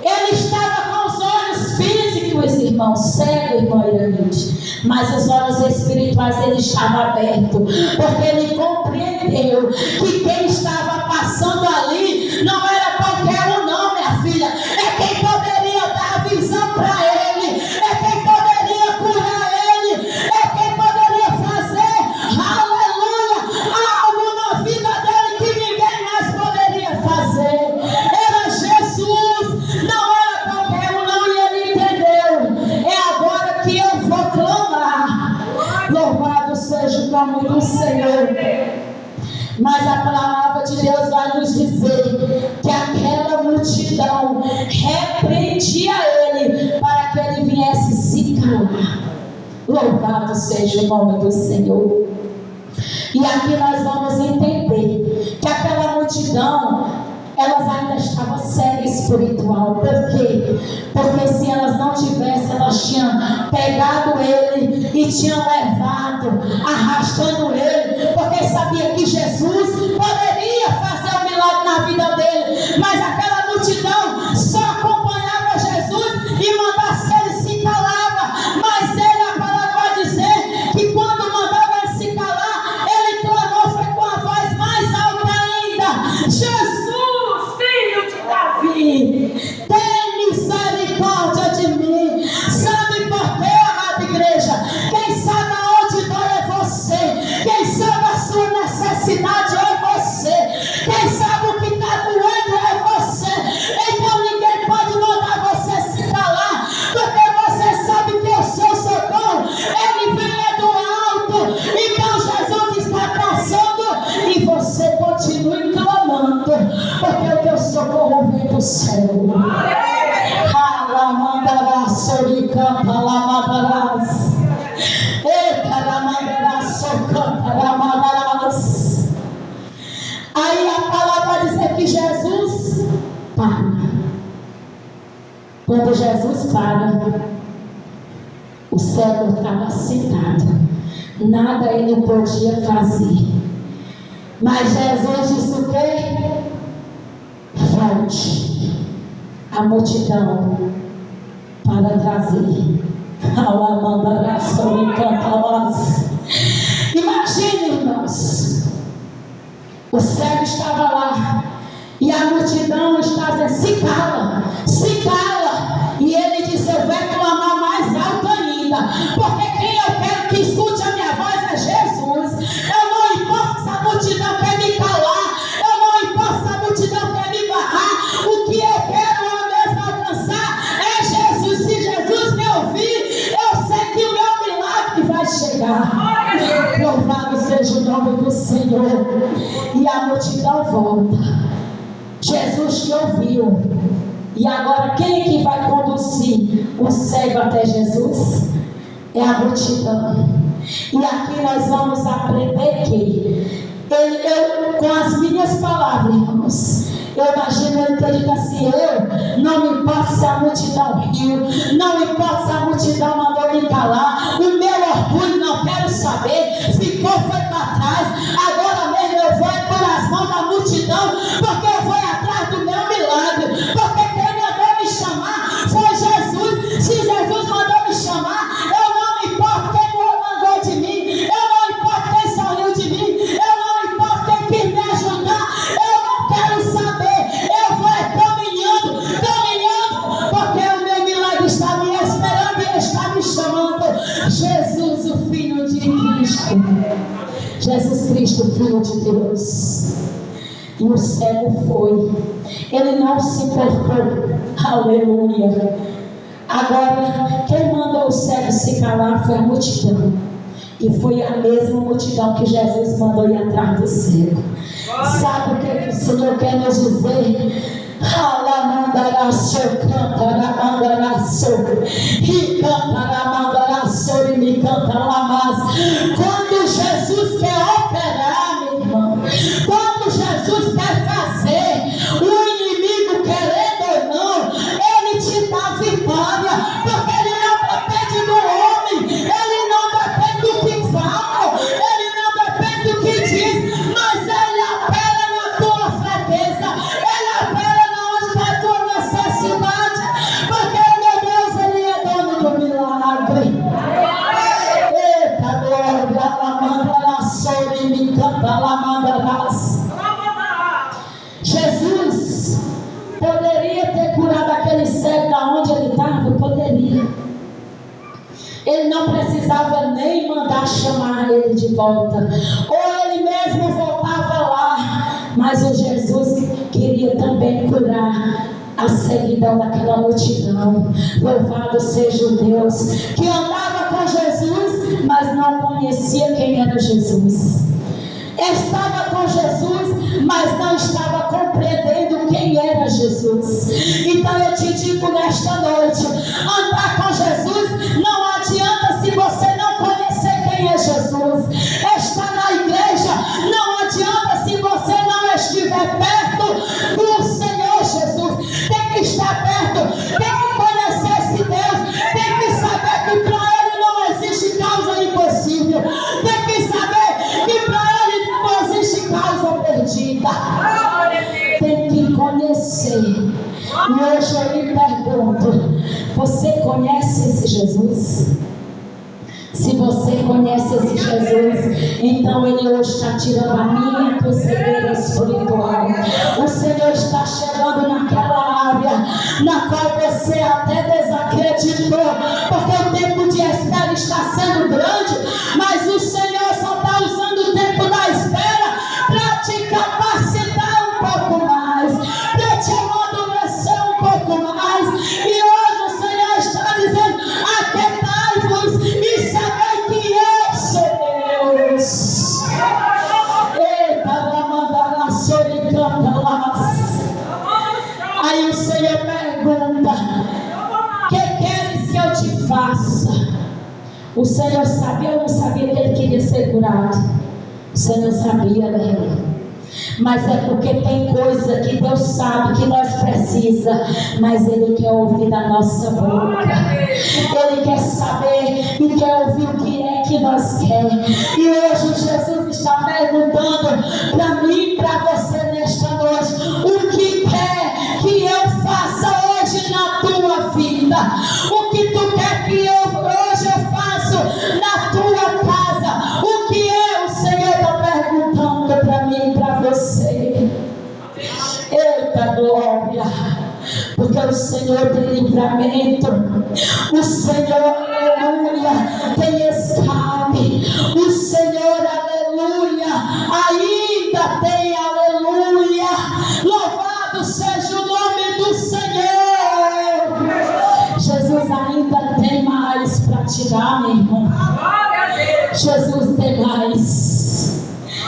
D: Ele estava com os olhos físicos, irmão, cego, irmão Iranite, mas os olhos espirituais dele estavam abertos, porque ele compreendeu que quem estava passando ali não era qualquer um não, minha filha, é quem poderia dar a visão para ele, é quem poderia curar ele, é quem poderia fazer, aleluia, algo na vida dele que ninguém mais poderia fazer. Era Jesus, não era qualquer um não, e ele entendeu: é agora que eu vou clamar. Louvado seja o nome do Senhor. Mas a palavra de Deus vai nos dizer que aquela multidão repreendia ele para que ele viesse se calar. Louvado seja o nome do Senhor. E aqui nós vamos entender que aquela multidão, elas ainda estavam cegas espiritual. Por quê? Porque se elas não tivessem, elas tinham pegado ele e tinham levado, arrastando ele, porque sabia que Jesus poderia fazer um milagre na vida dele. Mas aquela multidão só acompanhava Jesus e mandasse que ele se calava. Mas ele, a palavra vai dizer que quando mandava ele se calar, ele clamou, foi com a voz mais alta ainda: Jesus, filho de Davi, tem misericórdia de mim. Sabe por quê, amada igreja? Quem sabe aonde dói é você. Quem sabe a sua necessidade é você. Quem sabe o que está doendo é você. Então ninguém pode mandar você se calar, porque você sabe que o seu socorro, ele vem do alto. Então Jesus está passando e você continue clamando, porque o teu socorro vem do céu. Alamandarás, oricanta, lamadarás. Eita, Jesus para. O cego estava sentado. Nada ele podia fazer. Mas Jesus disse o quê? Volte a multidão para trazer. Imagine, irmãos, o cego estava lá e a multidão estava dizendo: se cala. E ele disse: eu vou clamar mais alto ainda, porque quem eu quero que escute a minha voz é Jesus. Eu não importo se a multidão quer me calar, eu não importo se a multidão quer me barrar. O que eu quero mesmo alcançar é Jesus. Se Jesus me ouvir, eu sei que o meu milagre vai chegar. Louvado seja o nome do Senhor. E a multidão volta. Jesus te ouviu. E agora quem é que vai conduzir o cego até Jesus? É a multidão. E aqui nós vamos aprender que eu com as minhas palavras, irmãos, eu imagino ele ter dito assim: eu não me importa se a multidão riu, não me importa se a multidão mandou me calar, o meu orgulho não quero saber, ficou, foi para trás, agora mesmo eu vou por as mãos da multidão, porque eu vou atrás do meu milagre, porque quem mandou me chamar foi Jesus. Se Jesus mandou me chamar, eu não me importo quem mandou de mim, eu não importo quem sorriu de mim, eu não importo quem quis me ajudar, eu não quero saber, eu vou caminhando, porque o meu milagre está me esperando e está me chamando. Jesus, o Filho de Cristo, Jesus Cristo, Filho de Deus. E o cego foi, ele não se importou. Aleluia. Agora, quem mandou o cego se calar foi a multidão. E foi a mesma multidão que Jesus mandou ir atrás do cego. Sabe o que o Senhor quer nos dizer? Quando Jesus quer operar, meu irmão, quando Jesus quer fazer, o inimigo, querendo ou não, ele te dá vitória, porque ele não depende do homem, ele não depende do que falam, ele não depende do que diz, mas ele apela na tua fraqueza, ele apela na onde está a tua necessidade, porque meu Deus, ele é dono do milagre. Eita glória, me canta, Jesus poderia ter curado aquele cego da onde ele estava, poderia. Ele não precisava nem mandar chamar ele de volta, ou ele mesmo voltava lá, mas o Jesus queria também curar a ceguidão daquela multidão. Louvado seja o Deus que andava com Jesus, mas não conhecia quem era Jesus. Estava com Jesus, mas não estava compreendendo quem era Jesus. Então eu te digo nesta noite: andar com Jesus não adianta se você não conhecer quem é Jesus. Estar na igreja não adianta se você não estiver perto do Senhor Jesus. Tem que estar perto, tem que conhecer esse Deus, tem que saber que para Ele não existe causa impossível, tem que saber que para Ele não existe causa perdida. Tem que conhecer. E hoje eu lhe pergunto: você conhece esse Jesus? Se você conhece esse Jesus, então Ele hoje está tirando a minha e a tua cegueira espiritual. O Senhor está chegando naquela área na qual você até desacreditou, porque o tempo de espera está sendo grande, mas o Senhor só está usando o tempo da espera para te capacitar um pouco mais, para te amadurecer um pouco mais. E hoje o Senhor está dizendo: aquietai-vos e sabei que eu sou Deus. Eita, aí o Senhor pergunta: que queres que eu te faça? O Senhor sabia ou não sabia que ele queria ser curado? O Senhor sabia, né? Mas é porque tem coisa que Deus sabe que nós precisa, mas Ele quer ouvir da nossa boca. Ele quer saber e quer ouvir o que é que nós queremos. E hoje Jesus está perguntando para mim e para você nesta noite: o que quer que eu faça hoje na tua vida? O que tu quer que hoje eu faço na tua casa? O que é o Senhor está perguntando para mim e para você? Eita glória! Porque o Senhor tem livramento, o Senhor, aleluia, tem escape, o Senhor, aleluia, ainda tem, aleluia, louvado seja o nome do Senhor. Jesus ainda tem mais para te dar, meu irmão. Jesus tem mais.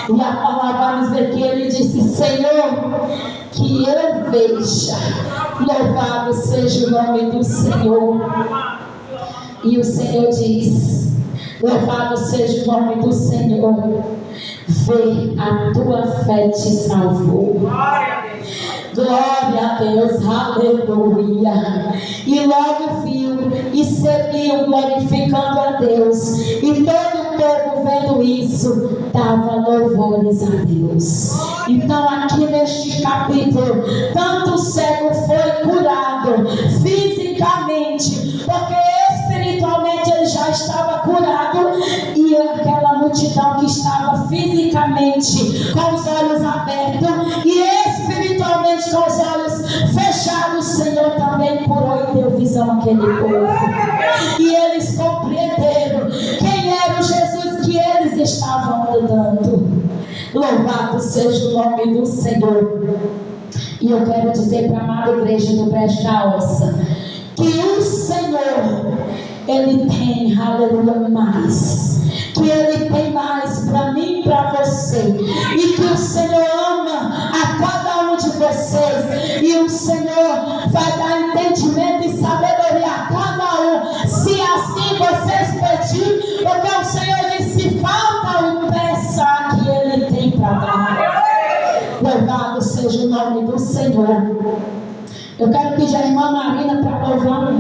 D: E a palavra vai dizer que ele disse: Senhor, que eu veja, louvado seja o nome do Senhor. E o Senhor diz: louvado seja o nome do Senhor, vê, a tua fé te salvou. Glória a Deus, aleluia. E logo viu e seguiu glorificando a Deus. E todo o povo vendo isso, dava louvores a Deus. Então aqui neste capítulo, tanto o cego foi curado fisicamente, porque espiritualmente ele já estava curado, e aquela multidão que estava fisicamente com os olhos abertos e espiritualmente com os olhos fechados, o Senhor também curou e deu visão àquele povo. E eles compreenderam quem era o Jesus que eles estavam andando. Louvado seja o nome do Senhor. E eu quero dizer para a amada igreja do Brejo da Onça que o Senhor, Ele tem, aleluia, mais. Que Ele tem mais para mim e para você. E que o Senhor ama a cada um de vocês. E o Senhor vai dar entendimento e sabedoria a cada um, se assim vocês pedirem. Porque o Senhor disse: se falta peça que Ele tem para dar. Louvado seja o nome do Senhor. Eu quero pedir a irmã Marina para louvar.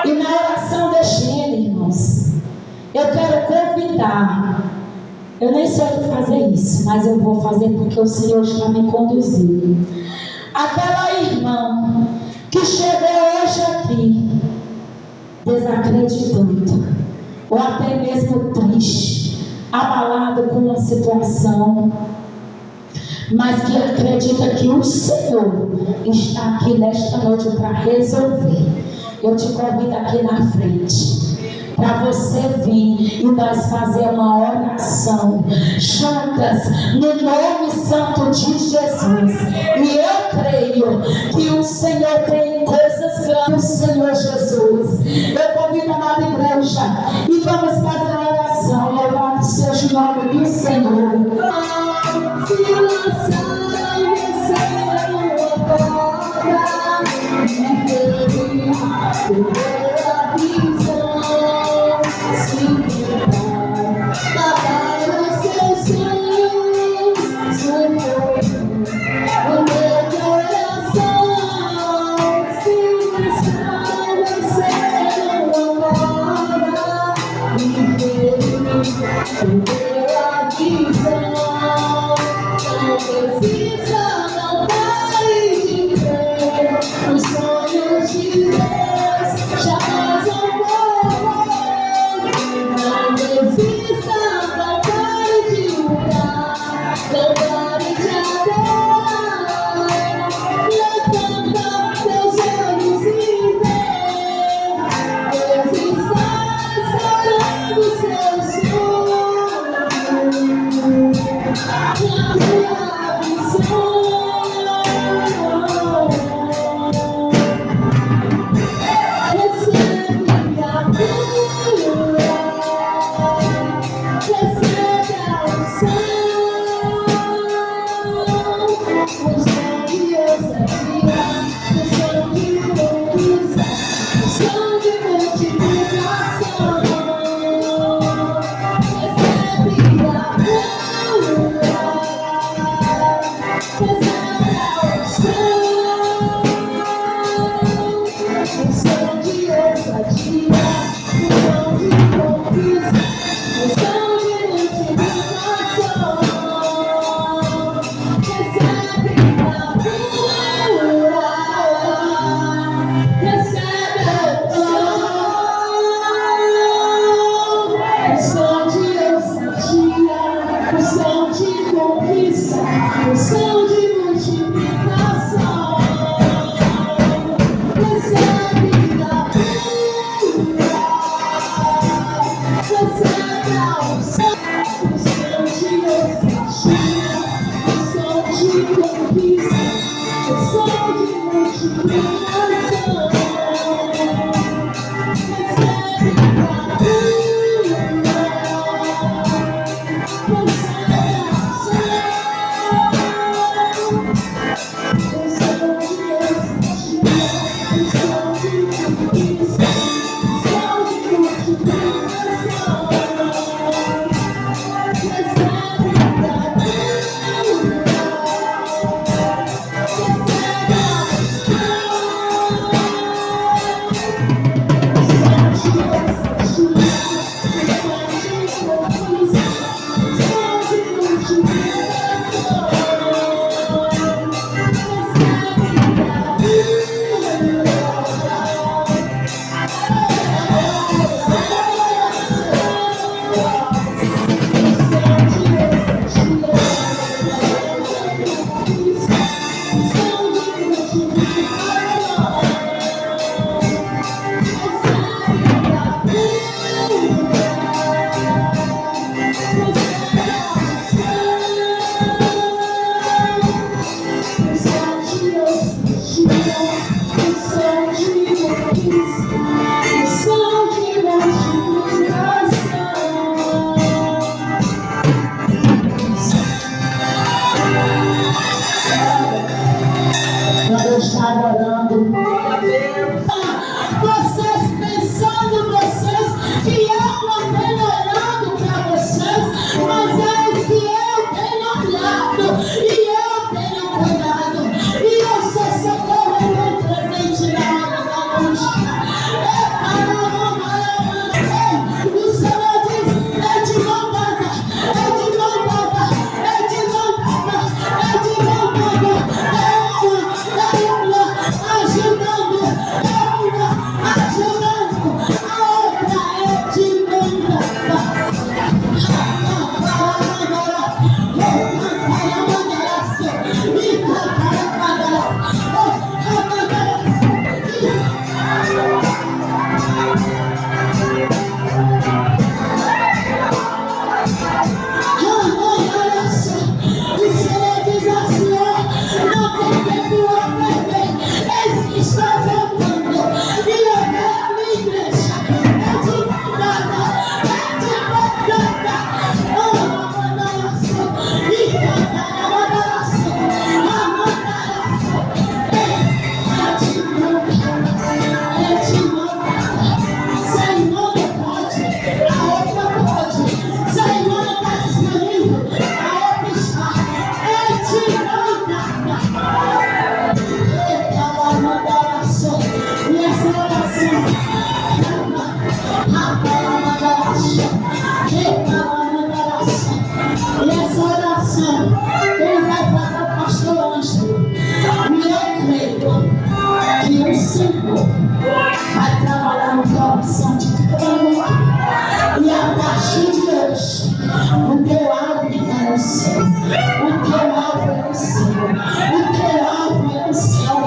D: E na oração deixando, irmãos, eu quero convidar. Eu nem sei fazer isso, mas eu vou fazer porque o Senhor está me conduzindo. Aquela irmã que chegou hoje aqui desacreditando, ou até mesmo triste, abalado com a situação, mas que acredita que o Senhor está aqui nesta noite para resolver. Eu te convido aqui na frente para você vir e nós fazer uma oração juntas no nome santo de Jesus. E eu creio que o Senhor tem coisas grandes, Senhor Jesus. Eu convido a amada igreja e vamos fazer a oração. Louvado seja o nome do Senhor. Quando eu estava orando, vocês pensando, vocês, que eu não tenho olhado para vocês, mas é que eu tenho olhado e eu tenho cuidado, e eu sou socorro presente na hora da angústia. O Senhor diz: é de mão dada, é de mão dada, é de mão dada, é de mão dada. Ajudando, a outra é de mandar. E essa oração ele vai fazer o pastor Ângelo. E eu creio que o Senhor vai trabalhar no coração de todo mundo. E a partir de hoje, o teu alvo está no céu. O teu alvo é o céu. O teu alvo é o céu. O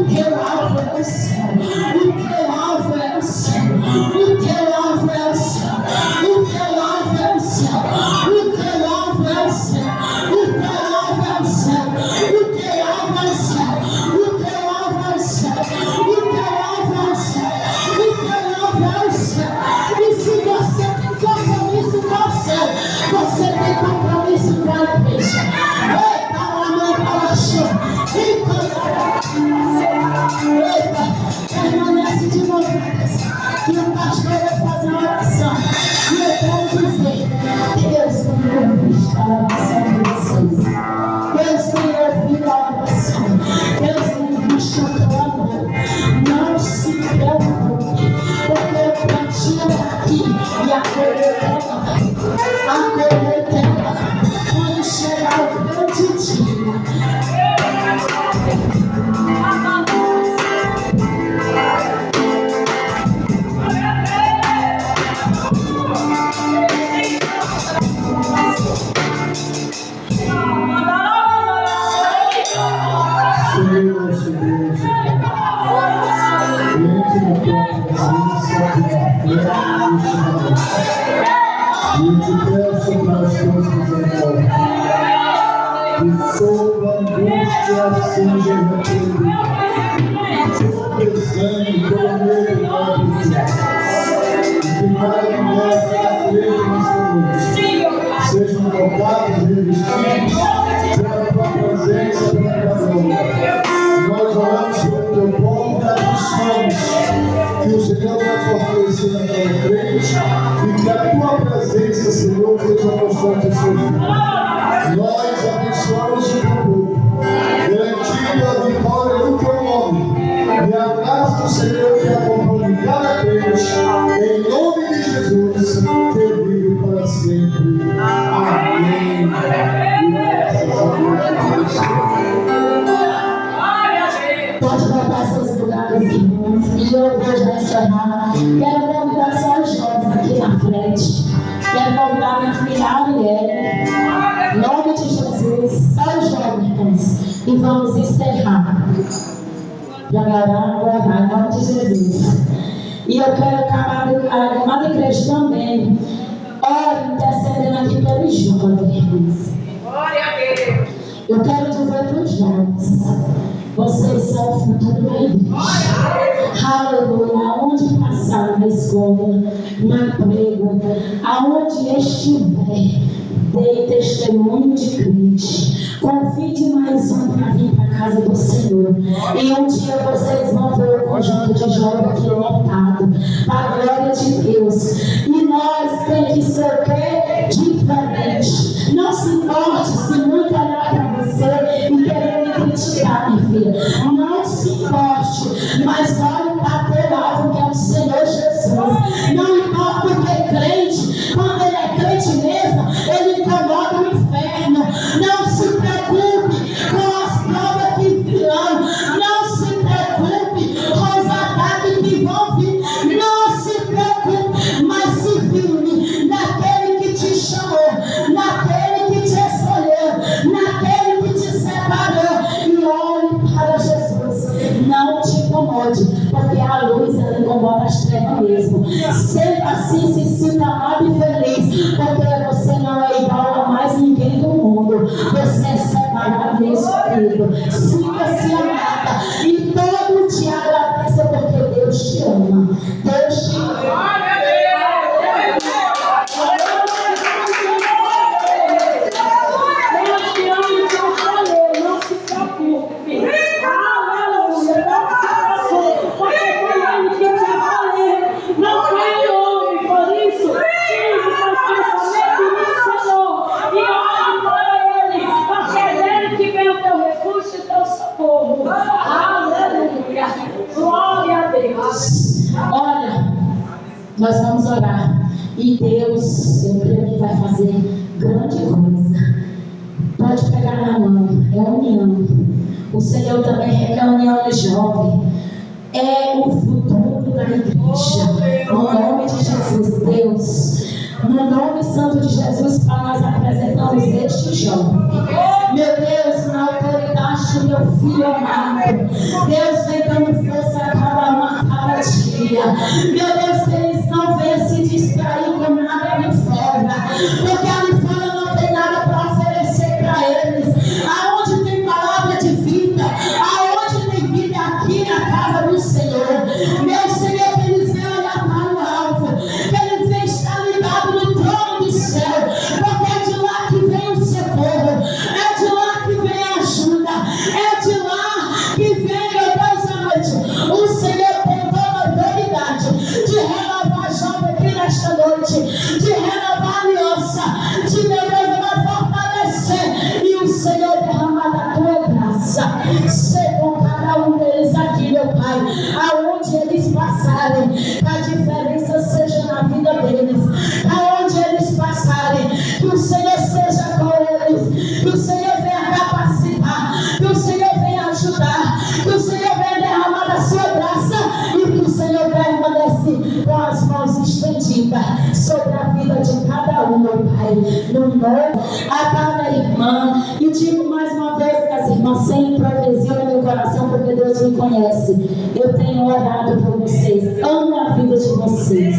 D: teu alvo é o céu. O teu alvo é o céu. O teu alvo é o céu. O teu alvo é o céu. O teu alvo é o céu. O teu alvo é o céu. O teu alvo é o céu. O teu alvo é o céu. O teu alvo é o céu. O teu alvo é o céu. E se você tem compromisso com o céu, você tem compromisso com a igreja. Eita, a mãe para chão. Eita, permanece de novo. E o pastor vai fazer uma oração. E eu quero dizer que Deus tem ouvido a oração de vocês. Deus tem ouvido a oração. Deus tem visto o clamor. Não se preocupe, porque eu plantio aqui e a colheita é lá. Quando chegar o grande dia,
B: peço para os teus misericórdias, que toda angústia seja repreendida, todo desânimo, todo medo que mais de nós está preso nesta noite, sejam tocados e revestidos pela tua presença, pela tua glória. Nós oramos pelo teu povo e abençoamos que o Senhor vai fortalecer naquela frente e que a tua presença, Senhor, seja constante em sua vida. Nós abençoamos o teu povo, garantindo a vitória no teu nome e a graça do Senhor que acompanha cada crente, em nome de Jesus, que vive para sempre. Amém.
D: Pode voltar seus lugares, irmãos, e eu vou já encerrar. Quero convidar só os jovens aqui na frente. Quero convidar minha filha Arielle, em nome de Jesus, só os jovens, irmãos, e vamos encerrar. Em nome de Jesus. E eu quero acabar a amada igreja também. Ore, intercedendo aqui pelos jovens, irmãos.
E: Glória a Deus.
D: Eu quero dizer para os jovens: vocês são o futuro da igreja. Aleluia. Aonde passar na escola, no emprego, aonde estiver, dê testemunho de Cristo. Convide mais um para vir para a casa do Senhor. E um dia vocês vão ver o conjunto de jovens aqui lotado, para a glória de Deus. E nós temos que ser o quê? Diferente. Não se importe se muito olhar para você e querer me criticar, minha filha. Não se importe, mas olhe para teu alvo, que é o Senhor Jesus. Não importa porque crente, quando ele é crente mesmo, ele incomoda o inferno. Não se preocupe com as provas que virão. Não se preocupe com os ataques que vão vir. Não se preocupe, mas se firme naquele que te chamou, naquele que te escolheu, naquele que te separou, e olhe para Jesus. Não te incomode, porque a luz ela incomoda as trevas mesmo. Sempre assim se sinta amado e feliz, porque você não é igual a mais ninguém do mundo. Você é separado e escolhido. Sinta-se amada e todo dia agradeça, porque Deus te ama. Deus te ama. Olha, nós vamos orar e Deus, eu creio que vai fazer grande coisa. Pode pegar na mão, é união. O Senhor também requer união do jovem. É o futuro da igreja. No nome de Jesus, Deus, no nome santo de Jesus, para nós apresentamos este jovem. Meu Deus, na autoridade do meu filho amado, Deus vem dando força a cada dia. Meu Deus, que eles não venham se distrair com nada ali fora, porque ali fora não tem nada para oferecer para eles. Aonde tem palavra de vida, aonde tem vida aqui na casa do Senhor. Meu Senhor, que eles venham olhar para o alvo, que eles venham estar ligados no trono do céu, porque é de lá que vem o socorro, é de lá que vem a ajuda, é de lá que vem, meu Deus, a noite. O Senhor tem toda a autoridade de renovar a jovem aqui nesta noite, de renovar a aliança, de, meu Deus, vai fortalecer, e o Senhor derramar da tua graça. Ser com cada um deles aqui, meu Pai, aonde eles passarem, que a diferença seja na vida deles, aonde eles passarem, que o Senhor seja com eles, que o Senhor venha capacitar, que o Senhor venha ajudar, que o Senhor venha derramar da sua graça, e que o Senhor permanece com as mãos estendidas sobre a vida de cada um, meu Pai, no nome a cada irmã. E digo mais uma vez, minhas irmãs, sem hipocrisia no meu coração, porque Deus me conhece, eu tenho orado por vocês, amo a vida de vocês,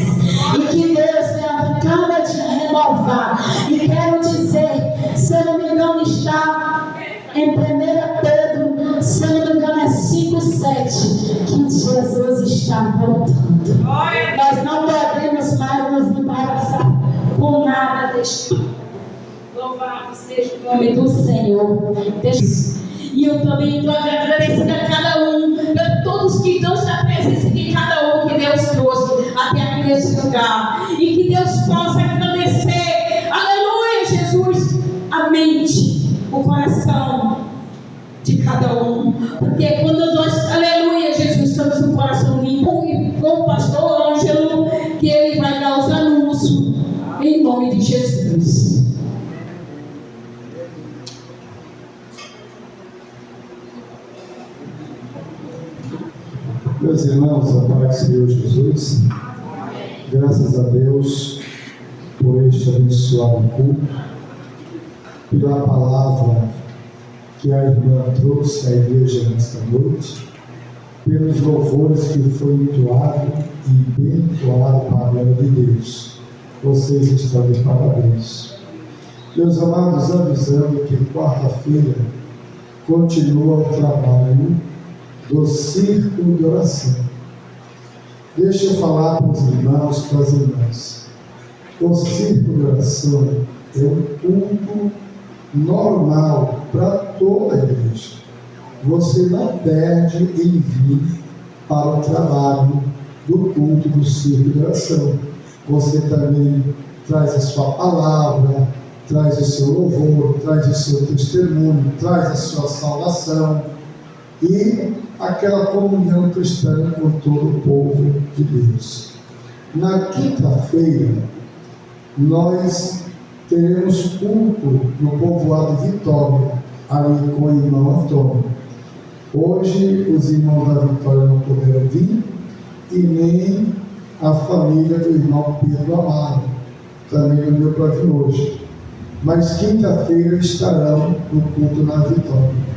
D: e que Deus venha cada dia renovar. E quero dizer, se eu não me engano, está em 1 Pedro, se eu não me engano, é 5:7, que Jesus está voltando. Nós não podemos mais nos embaraçar com nada deste mundo. Louvado seja o nome do Senhor. E eu também estou agradecendo a cada um, a todos que estão na presença de cada um que Deus trouxe até aqui nesse lugar. E que Deus possa agradecer, aleluia, Jesus, a mente, o coração de cada um. Porque quando nós, aleluia, Jesus, estamos no coração limpo, e com o pastor Ângelo, que ele vai dar os anúncios, em nome de Jesus.
E: Meus irmãos, a paz do Senhor Jesus, graças a Deus por este abençoado culto, pela palavra que a irmã trouxe à igreja nesta noite, pelos louvores que foi entoado e bem entoado para a glória de Deus. Vocês estão de parabéns. Meus amados, avisando que quarta-feira continua o trabalho do círculo de oração. Deixa eu falar para os irmãos, para as irmãs. O círculo de oração é um culto normal para toda a igreja. Você não perde em vir para o trabalho do culto do círculo de oração. Você também traz a sua palavra, traz o seu louvor, traz o seu testemunho, traz a sua saudação e aquela comunhão cristã com todo o povo de Deus. Na quinta-feira, nós teremos culto no povoado de Vitória, ali com o irmão Antônio. Hoje, os irmãos da Vitória não puderam vir, e nem a família do irmão Pedro Amaro, também não deu para vir hoje. Mas quinta-feira estarão no culto na Vitória.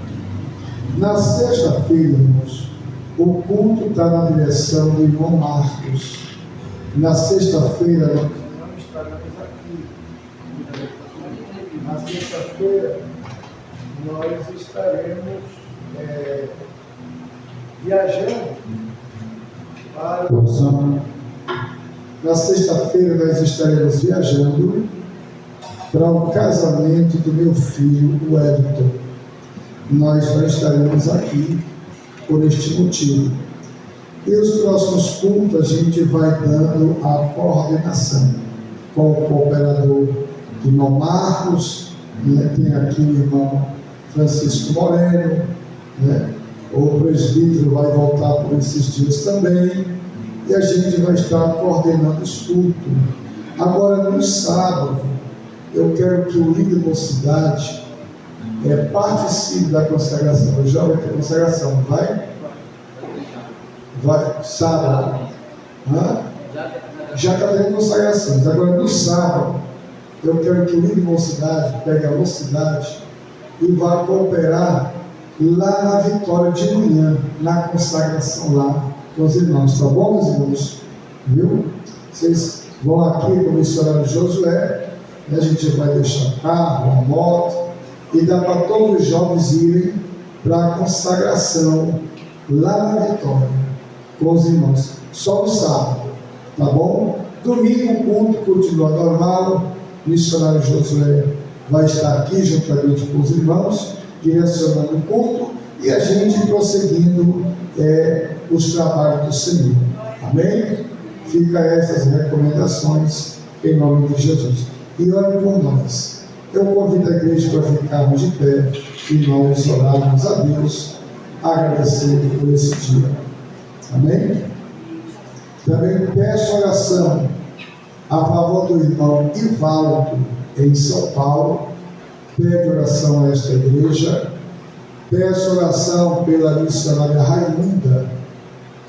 E: Na sexta-feira, irmãos, o culto está na direção do irmão Marcos. Na sexta-feira, não estaremos aqui. Na sexta-feira, nós estaremos viajando para Na sexta-feira, nós estaremos viajando para o casamento do meu filho, o Wellington. Nós não estaremos aqui por este motivo. E os próximos cultos a gente vai dando a coordenação com o cooperador irmão Marcos, né? Tem aqui o irmão Francisco Moreno, né? O presbítero vai voltar por esses dias também, e a gente vai estar coordenando os cultos. Agora, no sábado, eu quero que o líder da cidade participe da consagração. O jovem tem consagração, vai? Vai, sábado. Já está tendo consagrações. Agora, no sábado, eu quero que o líder da cidade pegue a mocidade e vá cooperar lá na Vitória de manhã, na consagração lá com os irmãos. Tá bom, meus irmãos? Viu? Vocês vão aqui com o missionário Josué, a gente vai deixar carro, a moto, e dá para todos os jovens irem para a consagração lá na Vitória com os irmãos, só no sábado, tá bom? Domingo o culto continua normal, o missionário Josué vai estar aqui juntamente com os irmãos, direcionando o culto e a gente prosseguindo os trabalhos do Senhor, amém? Fica essas recomendações em nome de Jesus. E ore por nós. Eu convido a igreja para ficarmos de pé e nós orarmos a Deus, agradecendo por esse dia. Amém? Também peço oração a favor do irmão Ivaldo, em São Paulo. Pede oração a esta igreja. Peço oração pela missionária Raimunda.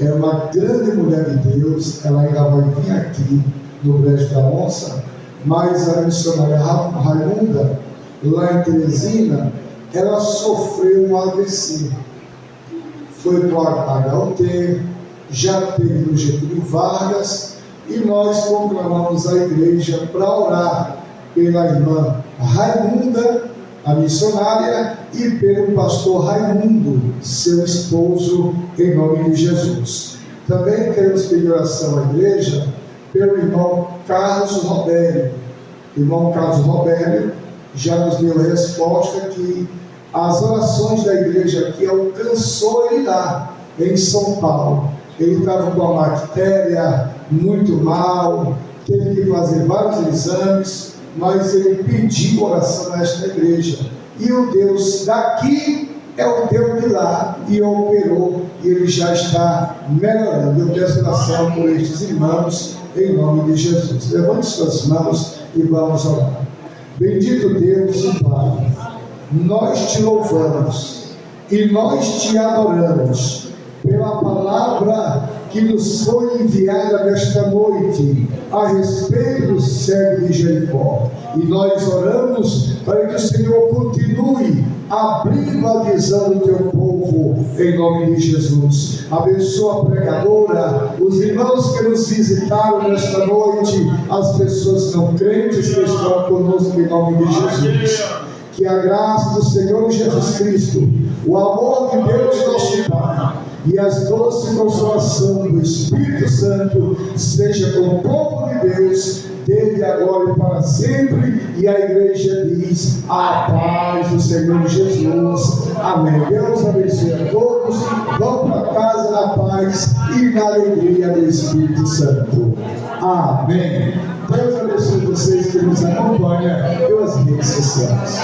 E: É uma grande mulher de Deus. Ela ainda vai vir aqui no Brejo da Onça. Mas a missionária Raimunda, lá em Teresina, ela sofreu um AVC. Foi para o HUT, já teve no Getúlio Vargas, e nós conclamamos a igreja para orar pela irmã Raimunda, a missionária, e pelo pastor Raimundo, seu esposo, em nome de Jesus. Também queremos pedir oração à igreja pelo irmão Carlos Robério. O irmão Carlos Robério já nos deu a resposta que as orações da igreja aqui alcançou ele lá em São Paulo. Ele estava com a bactéria muito mal, teve que fazer vários exames, mas ele pediu oração nesta igreja. E o Deus daqui é o Deus de lá, e operou, e ele já está melhorando. Eu peço oração por estes irmãos, em nome de Jesus. Levante suas mãos e vamos orar. Bendito Deus e Pai, nós te louvamos e nós te adoramos pela palavra que nos foi enviada nesta noite a respeito do cego de Jericó. E nós oramos para que o Senhor continue abrindo a visão do teu povo, em nome de Jesus. Abençoa a pregadora, os irmãos que nos visitaram nesta noite, as pessoas não crentes que estão conosco, em nome de Jesus. Que a graça do Senhor Jesus Cristo, o amor de Deus nosso Pai e as doces consolação do Espírito Santo seja com o povo de Deus, desde agora e para sempre. E a igreja diz: a paz do Senhor Jesus. Amém. Deus abençoe a todos. Vão para casa na paz e na alegria do Espírito Santo. Amém. Deus abençoe vocês que nos acompanham pelas redes sociais.